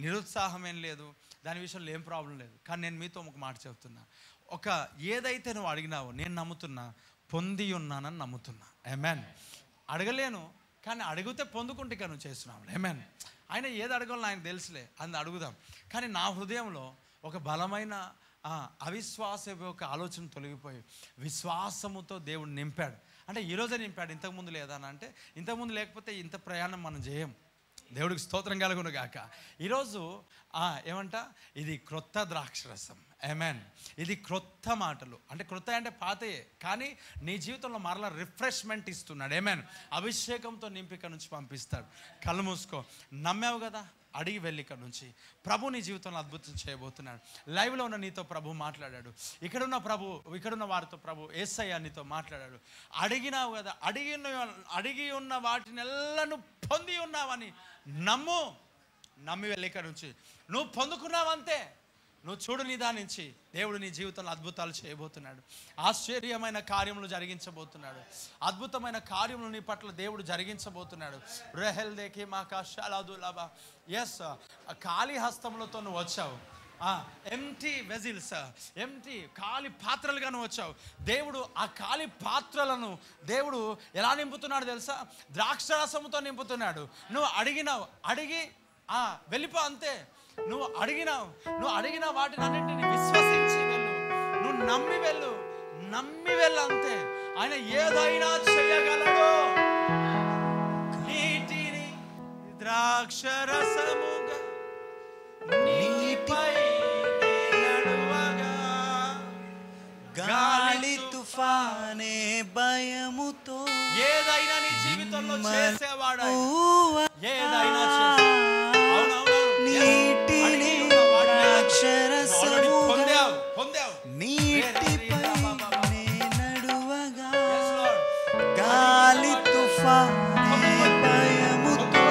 Speaker 1: నిరుత్సాహం ఏం లేదు, దాని విషయంలో ఏం ప్రాబ్లం లేదు. కానీ నేను మీతో ఒక మాట చెప్తున్నా, ఏదైతే నువ్వు అడిగినావో నేను నమ్ముతున్నా, పొంది ఉన్నానని నమ్ముతున్నా. ఆమేన్. అడగలేను కానీ అడిగితే పొందుకుంటే ఇక నువ్వు చేస్తున్నావు. ఆమేన్. ఆయన ఏది అడగాలో ఆయన తెలుసులే, అది అడుగుదాం. కానీ నా హృదయంలో ఒక బలమైన అవిశ్వాస ఒక ఆలోచన తొలగిపోయి విశ్వాసముతో దేవుడు నింపాడు. అంటే ఈరోజే నింపాడు, ఇంతకుముందు లేదా అని అంటే ఇంతకుముందు లేకపోతే ఇంత ప్రయాణం మనం చేయం. దేవుడికి స్తోత్రం కలుగును గాక. ఈరోజు ఏమంట, ఇది క్రొత్త ద్రాక్షరసం. ఆమేన్. ఇది క్రొత్త మాటలు, అంటే క్రొత్త అంటే పాతయే, కానీ నీ జీవితంలో మరలా రిఫ్రెష్మెంట్ ఇస్తున్నాడు. ఆమేన్. అభిషేకంతో నింపిక నుంచి పంపిస్తాడు. కళ్ళు మూసుకో. నమ్మావు కదా, అడిగి వెళ్ళి ఇక్కడ నుంచి ప్రభు నీ జీవితంలో అద్భుతం చేయబోతున్నాడు. లైవ్లో ఉన్న నీతో ప్రభు మాట్లాడాడు, ఇక్కడున్న వారితో ప్రభు యేసయ్య నీతో మాట్లాడాడు. అడిగినావు కదా, అడిగి ఉన్న వాటిని ఎల్లను పొంది ఉన్నావని నమ్మి వెళ్ళి ఇక్కడ నుంచి నువ్వు పొందుకున్నావంతే. నువ్వు చూడు, నీ దాని నుంచి దేవుడు నీ జీవితంలో అద్భుతాలు చేయబోతున్నాడు. ఆశ్చర్యమైన కార్యములు జరిగించబోతున్నాడు. అద్భుతమైన కార్యములు నీ పట్ల దేవుడు జరిగించబోతున్నాడు. రెహెల్ దేకి మాకాషాలాదులాబా. ఎస్, ఖాళీ హస్తములతో నువ్వు వచ్చావు. ఎంటీ వెజిల్స్, ఖాళీ పాత్రలుగా నువ్వు వచ్చావు. దేవుడు ఆ ఖాళీ పాత్రలను దేవుడు ఎలా నింపుతున్నాడు తెలుసా? ద్రాక్షరసముతో నింపుతున్నాడు. నువ్వు అడిగి వెళ్ళిపో అంతే. నువ్వు అడిగిన వాటిని అన్నింటినీ విశ్వసించి వెళ్ళు, నువ్వు నమ్మి వెళ్ళు అంతే. ఆయన ఏదైనా చేయగలడు. నీటిని ద్రాక్షరసముగా నీపై నడువగా,
Speaker 2: గాలి తుఫానే భయముతో
Speaker 1: ఏదైనా నీ జీవితంలో చేసేవాడు, ఏదైనా చేసే
Speaker 2: పొందావు. నీటిపై నడువగా గాలి తుఫానే భయముతో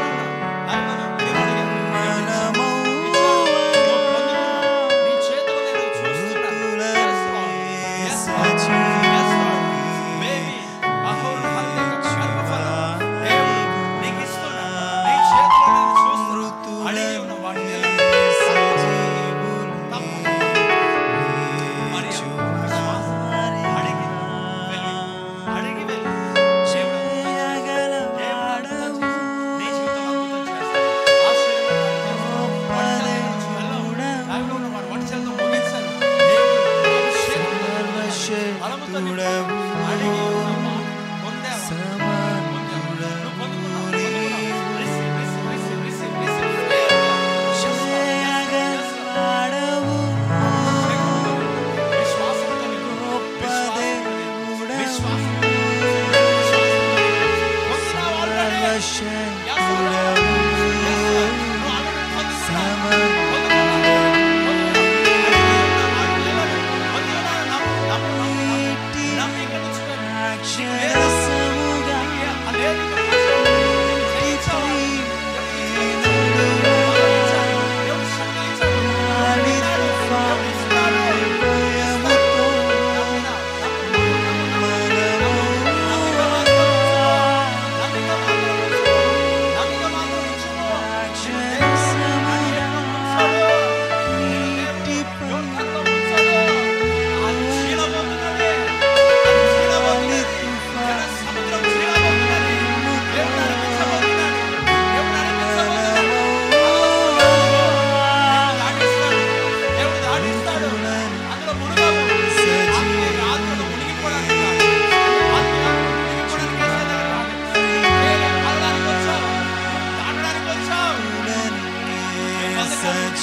Speaker 1: ఆ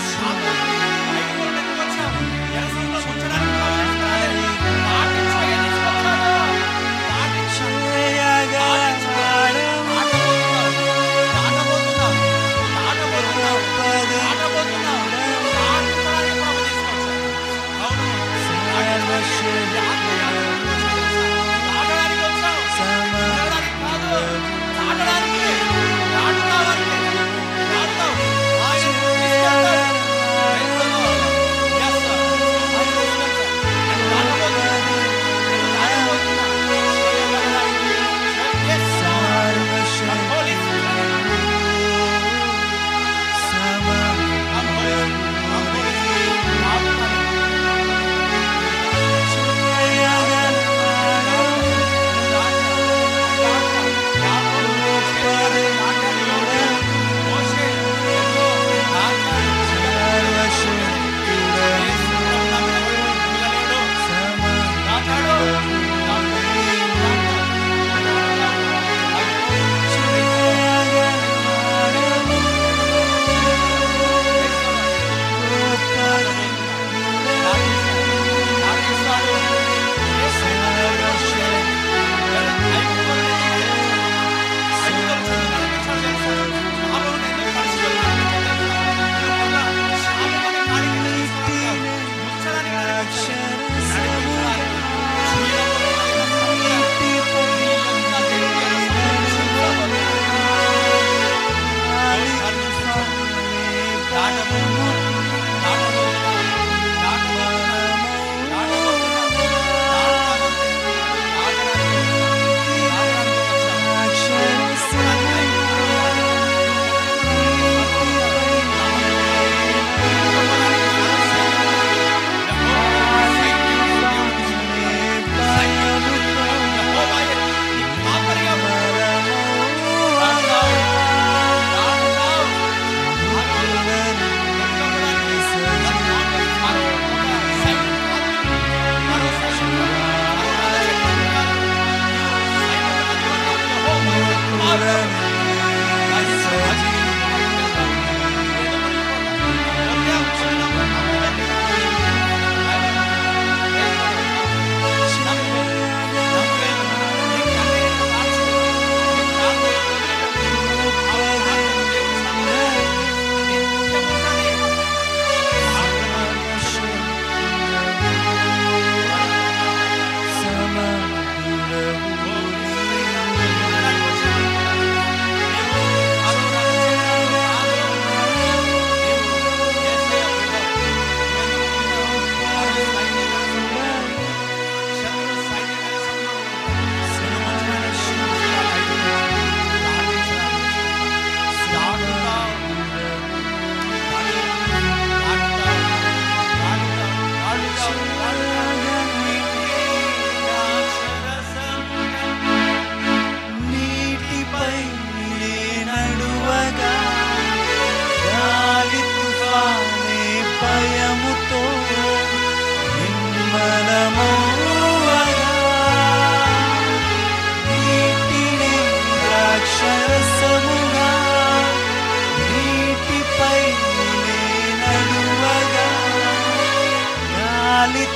Speaker 1: శాపాన్ని ఐగుప్తులో ఎందుకు వచ్చావు? ఎర్ర సముద్రంలో ముంచడానికి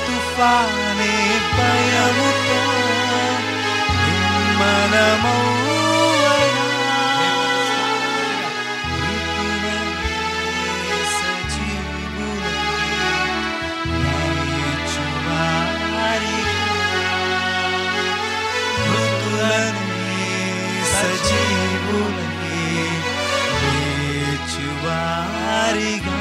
Speaker 2: తుఫానే భయముతో నిర్మలమౌవగా సజీవులే లేచువారిగా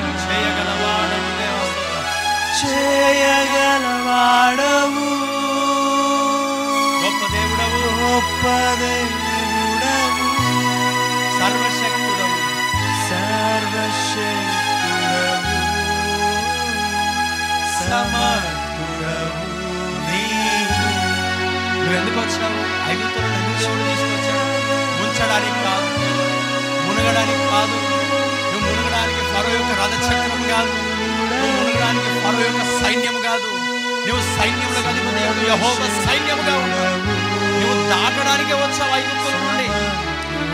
Speaker 2: చేయగలవాడవు
Speaker 1: గొప్ప దేవుడవు
Speaker 2: గొప్ప దేవుడవు
Speaker 1: సర్వశక్తుడవు
Speaker 2: సర్వశక్తుడవు సమర్థుడవు నీవు.
Speaker 1: నువ్వు ఎందుకు వచ్చావు? ఐగుప్తులను ఎందుకు దేవుడు తీసుకొచ్చాడు? ముంచడానికి కాదు, మునగడానికి కాదు. నువ్వు మునగడానికి ఫరో యొక్క రథచక్రం కాదు, నువ్వు మునగడానికి ఫరో యొక్క సైన్యం కాదు. నువ్వు సైన్యముల కలిగిన దేవుడు యెహోవా సైన్యముగా ఉన్నావు. నువ్వు దాటడానికే వచ్చావు ఐగుప్తుల నుండి.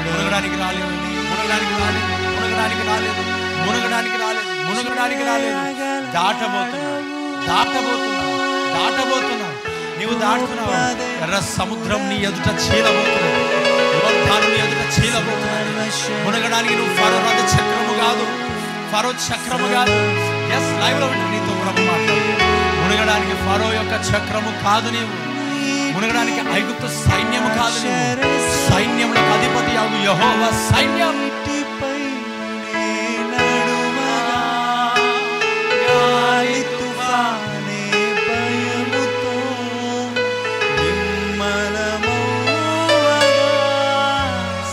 Speaker 1: మునగడానికి రాలేదు, మునగడానికి రాలేదు, మునగడానికి రాలేదు, మునగడానికి రాలేదు. మునగడానికి రాలేదు, దాటబోతున్నావు. నీవు దాటుతున్నావు. ఎర్ర సముద్రం నీ ఎదుట చీలబోతున్నది, యోర్దాను నీ ఎదుట చీలబోతున్నది. మునగడానికి నువ్వు ఫరో రథ చక్రము కాదు, ఫరో చక్రము కాదు. ఎస్, లైవ్ లో నీతో ప్రభు మాట్లాడు. మునగడానికి ఫరో యొక్క చక్రము కాదు నీవు, మునగడానికి ఐగుప్తు సైన్యము కాదు నీవు. సైన్యములకు అధిపతి అగు యెహోవా సైన్యం.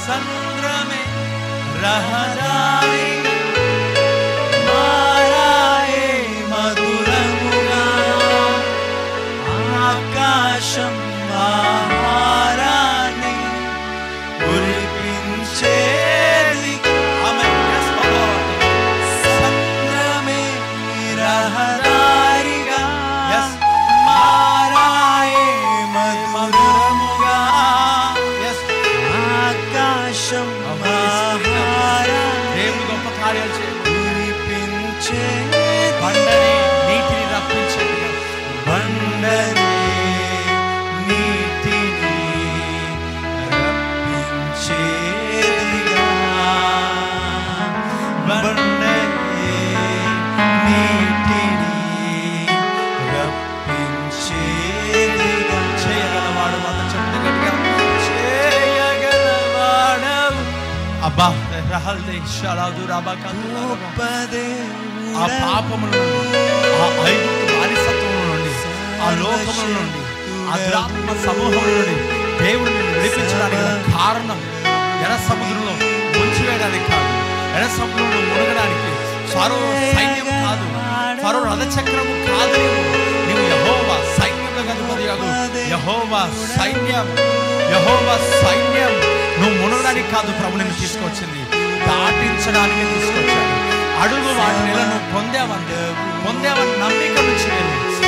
Speaker 1: సంద్రమే రహదారిగా మారాయే మధురముగా, ఆకాశం ఆహారాన్ని కురిపించేదిగా. సంద్రమే రహదారిగా మారాయే మధురముగా, ఆకాశం దేవుడు గొప్ప కార్యాలు కురిపించే, బండని నీటిని రప్పించేదిగా, బండని నీటిని రప్పించేదిగా, బండని నీటిని రప్పించేదిగా. చేయగలవాడు మన చెప్తే గట్టిగా, చేయగలవాడవు. అబ్బా ఆ పాపముల నుండి, ఆ ఐగుప్తు బానిసత్వం నుండి, ఆ లోకముల నుండి, ఆ దురాత్మ సమూహం నుండి దేవుడు నిన్ను విడిపించడానికి కారణం ఎర్ర సముద్రంలో ముంచివేయడానికి కాదు, ఎర్ర సముద్రంలో మునగడానికి ఫరో సైన్యం కాదు, ఫరో రథచక్రము కాదు. నీవు యెహోవా సైన్యంలో అధిపతియగు యెహోవా సైన్యం, యెహోవా సైన్యం. నువ్వు మునగడానికి కాదు ప్రభు నిన్ను తీసుకొచ్చింది, దాటించడానికి తీసుకొచ్చాడు. అడుగు వాటి నెల నువ్వు పొందేవని నమ్మిక నుంచి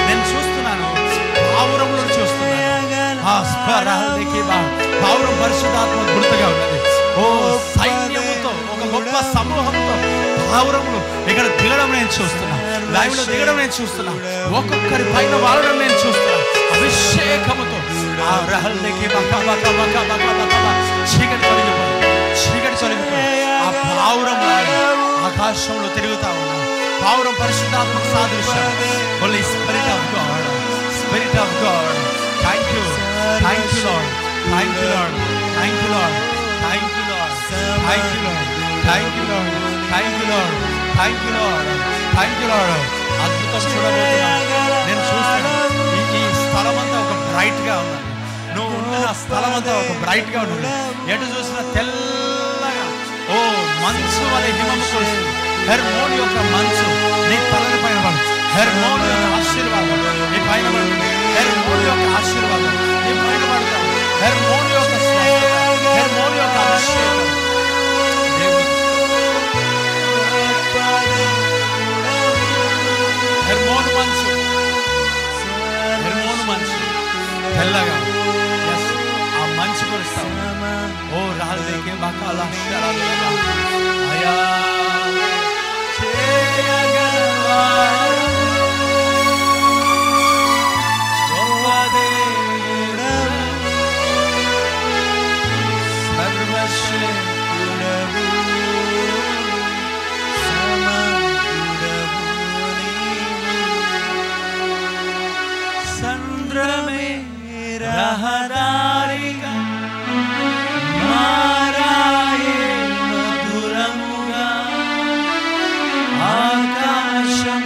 Speaker 1: నేను చూస్తున్నాను, పావురంలో చూస్తున్నాను. పావురం పరిశుద్ధాత్మ గుర్తుగా ఉన్నది. ఓ సైన్యముతో, ఒక గొప్ప సమూహంతో పావురములు ఇక్కడ దిగడం నేను చూస్తున్నా, లైవ్ లో దిగడం నేను చూస్తున్నా, ఒక్కొక్కరి పైన వాడడం నేను చూస్తున్నా. అభిషేకముతో ఆ రహల్కి చీకటి తొలగిపోయి ఆ పావురం ఆకాశంలో తిరుగుతా ఉన్నా. పావురం పరిశుద్ధాత్మ సాదృశ్యం. Holy Spirit of God, Spirit of God. Thank you, thank you Lord, thank you Lord, thank you Lord, thank you Lord, thank you Lord, thank you Lord, thank you Lord, thank you Lord, thank you Lord. అద్భుతం చూడబోతున్నా నేను చూస్తున్నా. ఈ స్థలం అంతా ఒక bright గా ఉన్నది. నువ్వు ఉన్న స్థలం అంతా ఒక బ్రైట్ గా ఉన్నది. ఎటు చూసినా తెల్లగా, ఓ మంచు వలె హిమము కురుస్తుంది. హెర్మోన్ యొక్క మంచు నీ తలని పైన పడు. హెర్మోన్ యొక్క ఆశీర్వాదం నీ పైన పడుతుంది. హెర్మోన్ యొక్క ఆశీర్వాదం నీ పైన పడతావు. హెర్మోన్ యొక్క స్వస్థత, హెర్మోన్ యొక్క అభిషేకం. హెర్మోన్ మంచు, హెర్మోన్ మంచు తెల్లగా, ఆ మంచు కురుస్తావు. ఓ రాళ్ళకే బకాల అయా సంద్రమే రహదారిగా మారాయే మధురముగా, ఆకాశం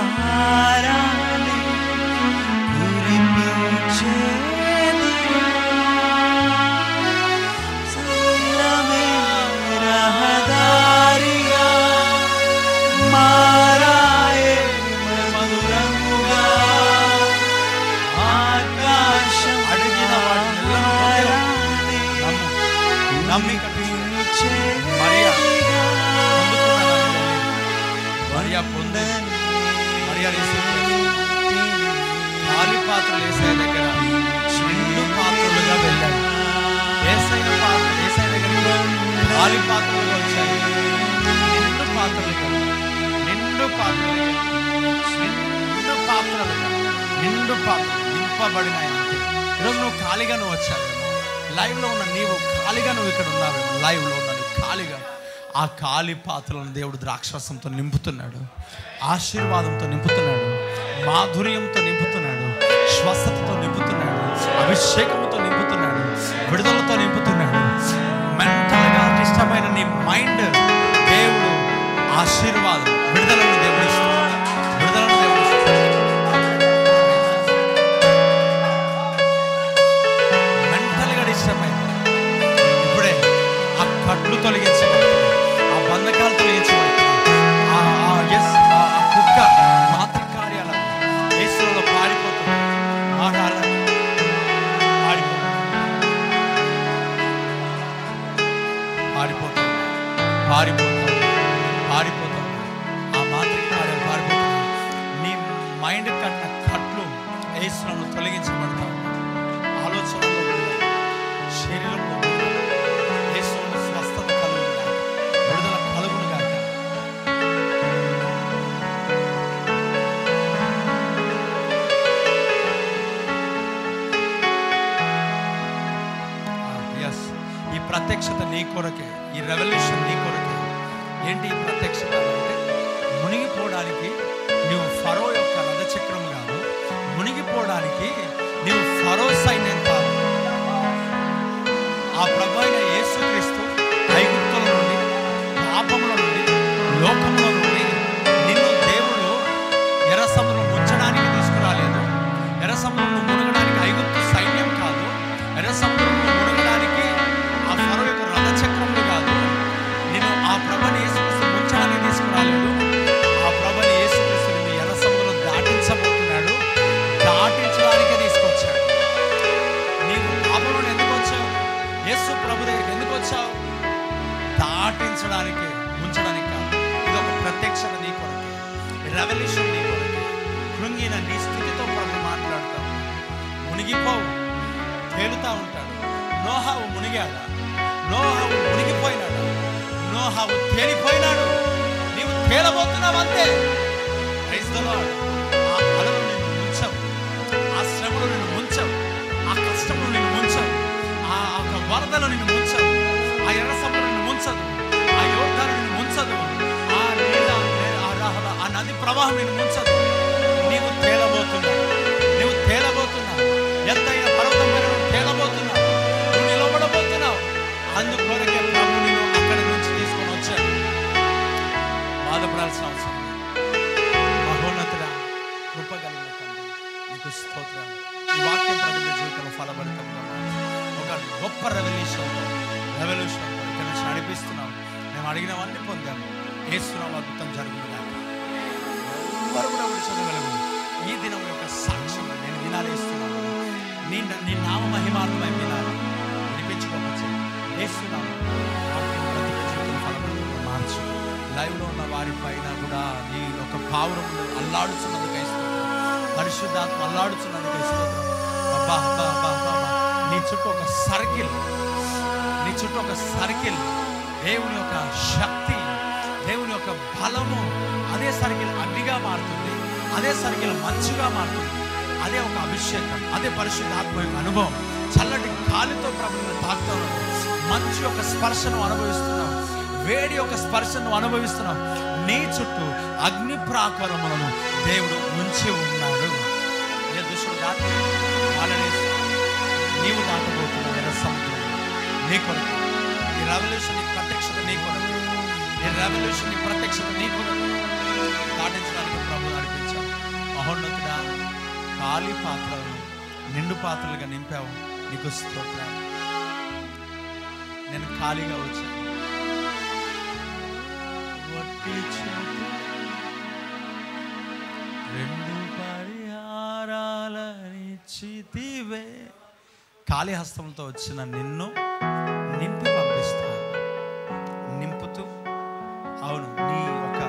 Speaker 1: ఆహారాన్ని కురిపించేదిగా. సంద్రమే రహదారిగా మారాయే మధురముగా, ఆకాశం అడిగిన నమ్మిక మరియా పొందని మరియా ఖాళీ పాత్రలు ఏసయ్య దగ్గర నిండు పాత్రలుగా వెళ్ళాడు. ఏసయ్య దగ్గర ఖాళీ పాత్రలుగా వచ్చాయి, నిండు పాత్రలుగా, నిండు నిండు పాత్రలుగా నిండు పాత్ర నింపబడినాయి. అంతే. ఈరోజు నువ్వు ఖాళీగా నువ్వు వచ్చావేమో, లైవ్లో ఉన్న నీవు ఖాళీగా నువ్వు ఇక్కడ ఉన్నావేమో, లైవ్లో ఉన్న నువ్వు ఖాళీగా. ఆ ఖాళీ పాత్రలను దేవుడు ద్రాక్షరసంతో నింపుతున్నాడు, ఆశీర్వాదంతో నింపుతున్నాడు, మాధుర్యంతో నింపుతున్నాడు, స్వస్థతతో నింపుతున్నాడు, అభిషేకంతో నింపుతున్నాడు, విడుదలతో నింపుతున్నాడు. మెంటల్గా ఇష్టమైన నీ మైండ్ దేవుడు ఆశీర్వాదం, విడుదలను దేవుడు ఇస్తున్నాడు, విడుదలను దేవుడు ఇస్తున్నాడు. మెంటల్గా ఇష్టమైన ఇప్పుడే ఆ కట్లు తొలగించబడుతుంది, ఆ బంధకాలు తొలగించబడుతుంది, ఆ కుక్క మాతృ కార్యాల యేసులో పారిపోతుంది, పారిపోతాం. ఆ మాతృ కార్యాలు పారిపోతాం. నీ మైండ్ కట్టిన కట్లు యేసులో తొలగించబడతాం. ఆలోచనలో శరీరంలో యేసులో స్వస్థత కలుగును, విడుదల కలుగును గాక. ఈ ప్రత్యక్షత నీ కొరకే, ఈ రెవల్యూషన్ నీ కొరకే. ఏంటి ఈ ప్రత్యక్షత అంటే, మునిగిపోవడానికి నువ్వు ఫరో యొక్క రథచక్రం కాదు, మునిగిపోవడానికి నువ్వు ఫరో సైన్యం కాదు. ఆ ప్రభు అయిన యేసుక్రీస్తు ఐగుప్తుల నుండి, పాపముల నుండి, లోకంలో నుండి నిన్ను దేవుడు ఎర్ర సముద్రం ముంచడానికి తీసుకురాలేదు. ఎర్ర సముద్రంలో మునగడానికి ఐగుప్తు సైన్యం కాదు, ఎర్ర సముద్రంలో మునగడానికి ఆ ఫరో యొక్క రథచక్రములు కాదు. నేను ఆ ప్రభుని యేసుక్రీస్తు ముంచడానికి తీసుకురాలేదు. ఆ ప్రభుని యేసుక్రీస్తు నిన్ను ఎర్ర సముద్రం దాటించబోతున్నాడు, దాటించడానికే తీసుకొచ్చాడు. నీవు పాపంలో ఎందుకు వచ్చావు? యేసు ప్రభు దగ్గరికి ఎందుకు వచ్చావు? దాటించడానికి, ఉంచడానికి కాదు. ఇది ఒక ప్రత్యక్షత నీ కొరకే, రెవల్యూషన్ నీ కొరకే. కృంగిన నీ స్థితితో ప్రభు మాట్లాడతావు. మునిగిపోవు, తేలుతా ఉంటాడు. నోహావు మునిగాడా? నోహావు మునిగిపోయినాడు, నోహావు తేలిపోయినాడు. నీవు తేలబోతున్నావు అంతే. Praise the Lord. ఆ అలలు నిన్ను ముంచవు, ఆ శ్రమలు నిన్ను ముంచవు, ఆ కష్టములు నిన్ను ముంచవు, ఆ వరదలు నిన్ను ముంచవు, ఆ ఎర్ర సముద్రం నిన్ను ముంచదు, ఆ యోర్దాను నిన్ను ముంచదు, ఆ నీళ్ళ ఆ నది ప్రవాహం నిన్ను ముంచదు. నీవు తేలబోతున్నావు, నీవు తేలబోతున్నావు. ఎంతైనా పర్వతం మీద తేలబోతున్నావు, నువ్వు నిలబడబోతున్నావు. అందుకొరకే ప్రభు నిన్ను అక్కడి నుంచి తీసుకొని వచ్చాడు. బాధపడాల్సిన అవసరం లేదు. మహోన్నతుడా, కృపగలిగిన తండ్రి, నీకు స్తోత్రం. ఈ వాక్యం ప్రతి జీవితంలో ఫలభరితంగా ఒక గొప్ప రెవల్యూషన్ ఇక్కడ నుంచి నడిపిస్తున్నావు. మేము అడిగినవన్నీ పొందాము. యేసునామములో అద్భుతం జరుగుతుంది. ఎవరు కూడా చదవగలవు. ఈ దినం యొక్క సాక్ష్యం నేను వినాలేస్తున్నాను. నీ నామ మహిమార్థమై వినాలి, వినిపించుకోవచ్చు. యేసునామములో వాక్యం ప్రతి జీవితంలో ఫలభరితంగా మార్చు. లైవ్లో ఉన్న వారి పైన కూడా నీ ఒక పావురం అల్లాడుతున్నందుకు స్తోత్రం. పరిశుద్ధాత్మ అల్లాడుతున్నందుకు స్తోత్రం. అబ్బా అబ్బా అబ్బా అబ్బా. నీ చుట్టూ ఒక సర్కిల్, నీ చుట్టూ ఒక సర్కిల్, దేవుని యొక్క శక్తి, దేవుని యొక్క బలము, అదే సర్కిల్ అగ్నిగా మారుతుంది, అదే సర్కిల్ మంచుగా మారుతుంది. అదే ఒక అభిషేకం, అదే పరిశుద్ధాత్మ యొక్క అనుభవం. చల్లటి గాలితో ప్రభువును తాకుతున్నావు, మంచు యొక్క స్పర్శను అనుభవిస్తున్నావు, వేడి యొక్క స్పర్శను అనుభవిస్తున్నావు. నీ చుట్టూ అగ్ని ప్రాకారములను దేవుడు ఉంచి ఉన్నాడు. ఏ దుష్టుడు దాటి నీవు దాటబోతున్నావు ఎర్ర సముద్రం. నీ కొరకు ఈ రెవల్యూషన్, నీ ప్రత్యక్షత నీ కొరకు, ఈ రెవల్యూషన్, నీ ప్రత్యక్షత నీ కొరకు దాటించడానికి ప్రభు నడిపించావు. మహోన్నతుడా, ఖాళీ పాత్రలను నిండు పాత్రలుగా నింపావు. నీకు స్తోత్రం. నేను ఖాళీగా వచ్చాను. రెండు పరిహారాలనిచ్చితివే. ఖాళీ హస్తములతో వచ్చిన నిన్ను నింపి పంపిస్తాను. నింపుతూ, అవును, నీ ఒక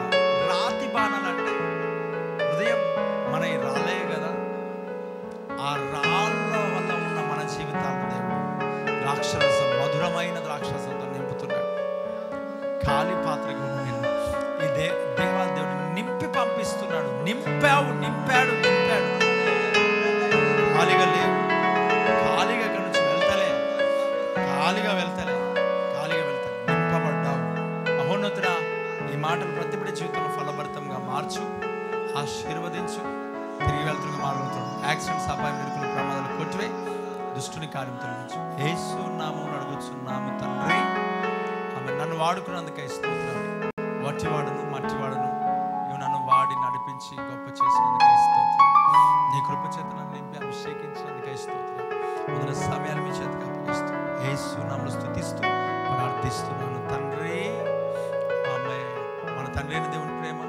Speaker 1: రాతి బాణాలంటే ఉదయం మన ఈ రాలే కదా, ఆ రాళ్ళ వల్ల ఉన్న మన జీవితాలను దేవుడు ద్రాక్షరసం, మధురమైన ద్రాక్షరసంతో నింపుతున్నాడు. ఖాళీ పాత్రగా నిన్ను ఈ దేవాదేవుడిని నింపి పంపిస్తున్నాడు. నింపాడు. ఖాళీగా లేవు, ఖాళీగా ఇక్కడి నుంచి వెళ్తలే, నింపబడ్డావు. మహోన్నతుడా, ఈ మాటలు ప్రతి బిడ్డ జీవితంలో ఫలభరితంగా మార్చు, ఆశీర్వదించు. తిరిగి వెళ్తున్న మార్గంతో యాక్సిడెంట్స్, అపాయం, మెరుకులు, ప్రమాదాలు కొట్టివేయి. దుష్టుని కార్యం తొలగించు. యేసు నామమున అడుగుచున్నాము తండ్రి, ఆమె. నన్ను వాడుకున్నందుకే స్తోత్రం. వట్టివాడును మట్టివాడును నువ్వు నన్ను వాడి నడిపించి గొప్ప చేసినందుకే స్తోత్రం. నీ కృప చేత నన్ను నింపి అభిషేకించినందుకే స్తోత్రం. మొదటి సమయాన్ని మీ చేతికి అప్పగిస్తూ యేసు నామమున స్తుతిస్తూ ప్రార్థిస్తున్నాను తండ్రి. ఆమె. మన తండ్రి అయిన దేవుని ప్రేమ,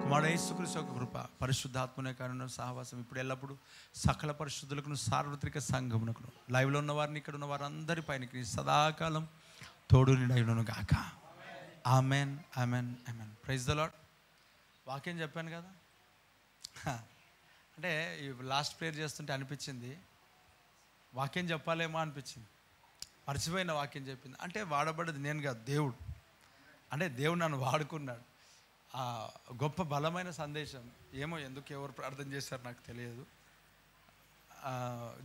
Speaker 1: కుమారుడు యేసుక్రీస్తు యొక్క కృప, పరిశుద్ధాత్మనే కారణం సహవాసం ఇప్పుడు ఎల్లప్పుడు సకల పరిశుద్ధులకు, సార్వత్రిక సంఘమునకు, లైవ్లో ఉన్న వారిని, ఇక్కడ ఉన్న వారందరి పైనకి సదాకాలం తోడు నిండును గాక. Amen, amen, amen. Praise the Lord. వాక్యం చెప్పాను కదా. అంటే ఈ లాస్ట్ ప్రేయర్ చేస్తుంటే అనిపించింది, వాక్యం చెప్పాలేమో అనిపించింది. మర్చిపోయిన వాక్యం చెప్పింది. అంటే వాడబడ్డది నేను కాదు, దేవుడు. అంటే దేవుడు నన్ను వాడుకున్నాడు. ఆ గొప్ప బలమైన సందేశం ఏమో, ఎందుకు ఎవరు ప్రార్థన చేశారు నాకు తెలియదు.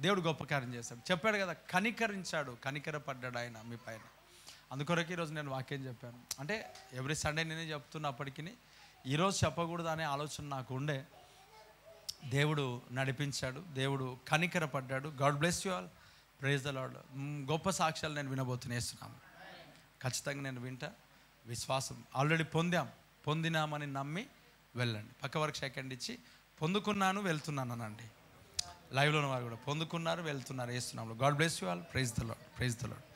Speaker 1: దేవుడు గొప్ప కార్యం చేశాడు. చెప్పాడు కదా, కనికరించాడు, కనికరపడ్డాడు ఆయన మీ పైన. అందుకొరకు ఈరోజు నేను వాక్యం చెప్పాను. అంటే ఎవ్రీ సండే నేనే చెప్తున్నప్పటికీ ఈరోజు చెప్పకూడదు అనే ఆలోచన నాకు ఉండే. దేవుడు నడిపించాడు, దేవుడు కనికరపడ్డాడు. God bless you all. Praise the Lord. గొప్ప సాక్ష్యాలు నేను వినబోతున్నాను. ఖచ్చితంగా నేను వింటా. విశ్వాసం ఆల్రెడీ పొందినామని నమ్మి వెళ్ళండి. పక్క వరకు సెకండ్ ఇచ్చి పొందుకున్నాను వెళ్తున్నాను అనండి. లైవ్లో ఉన్న వారు కూడా పొందుకున్నారు, వెళ్తున్నారు, వేస్తున్నాము. God bless you all. Praise the lord.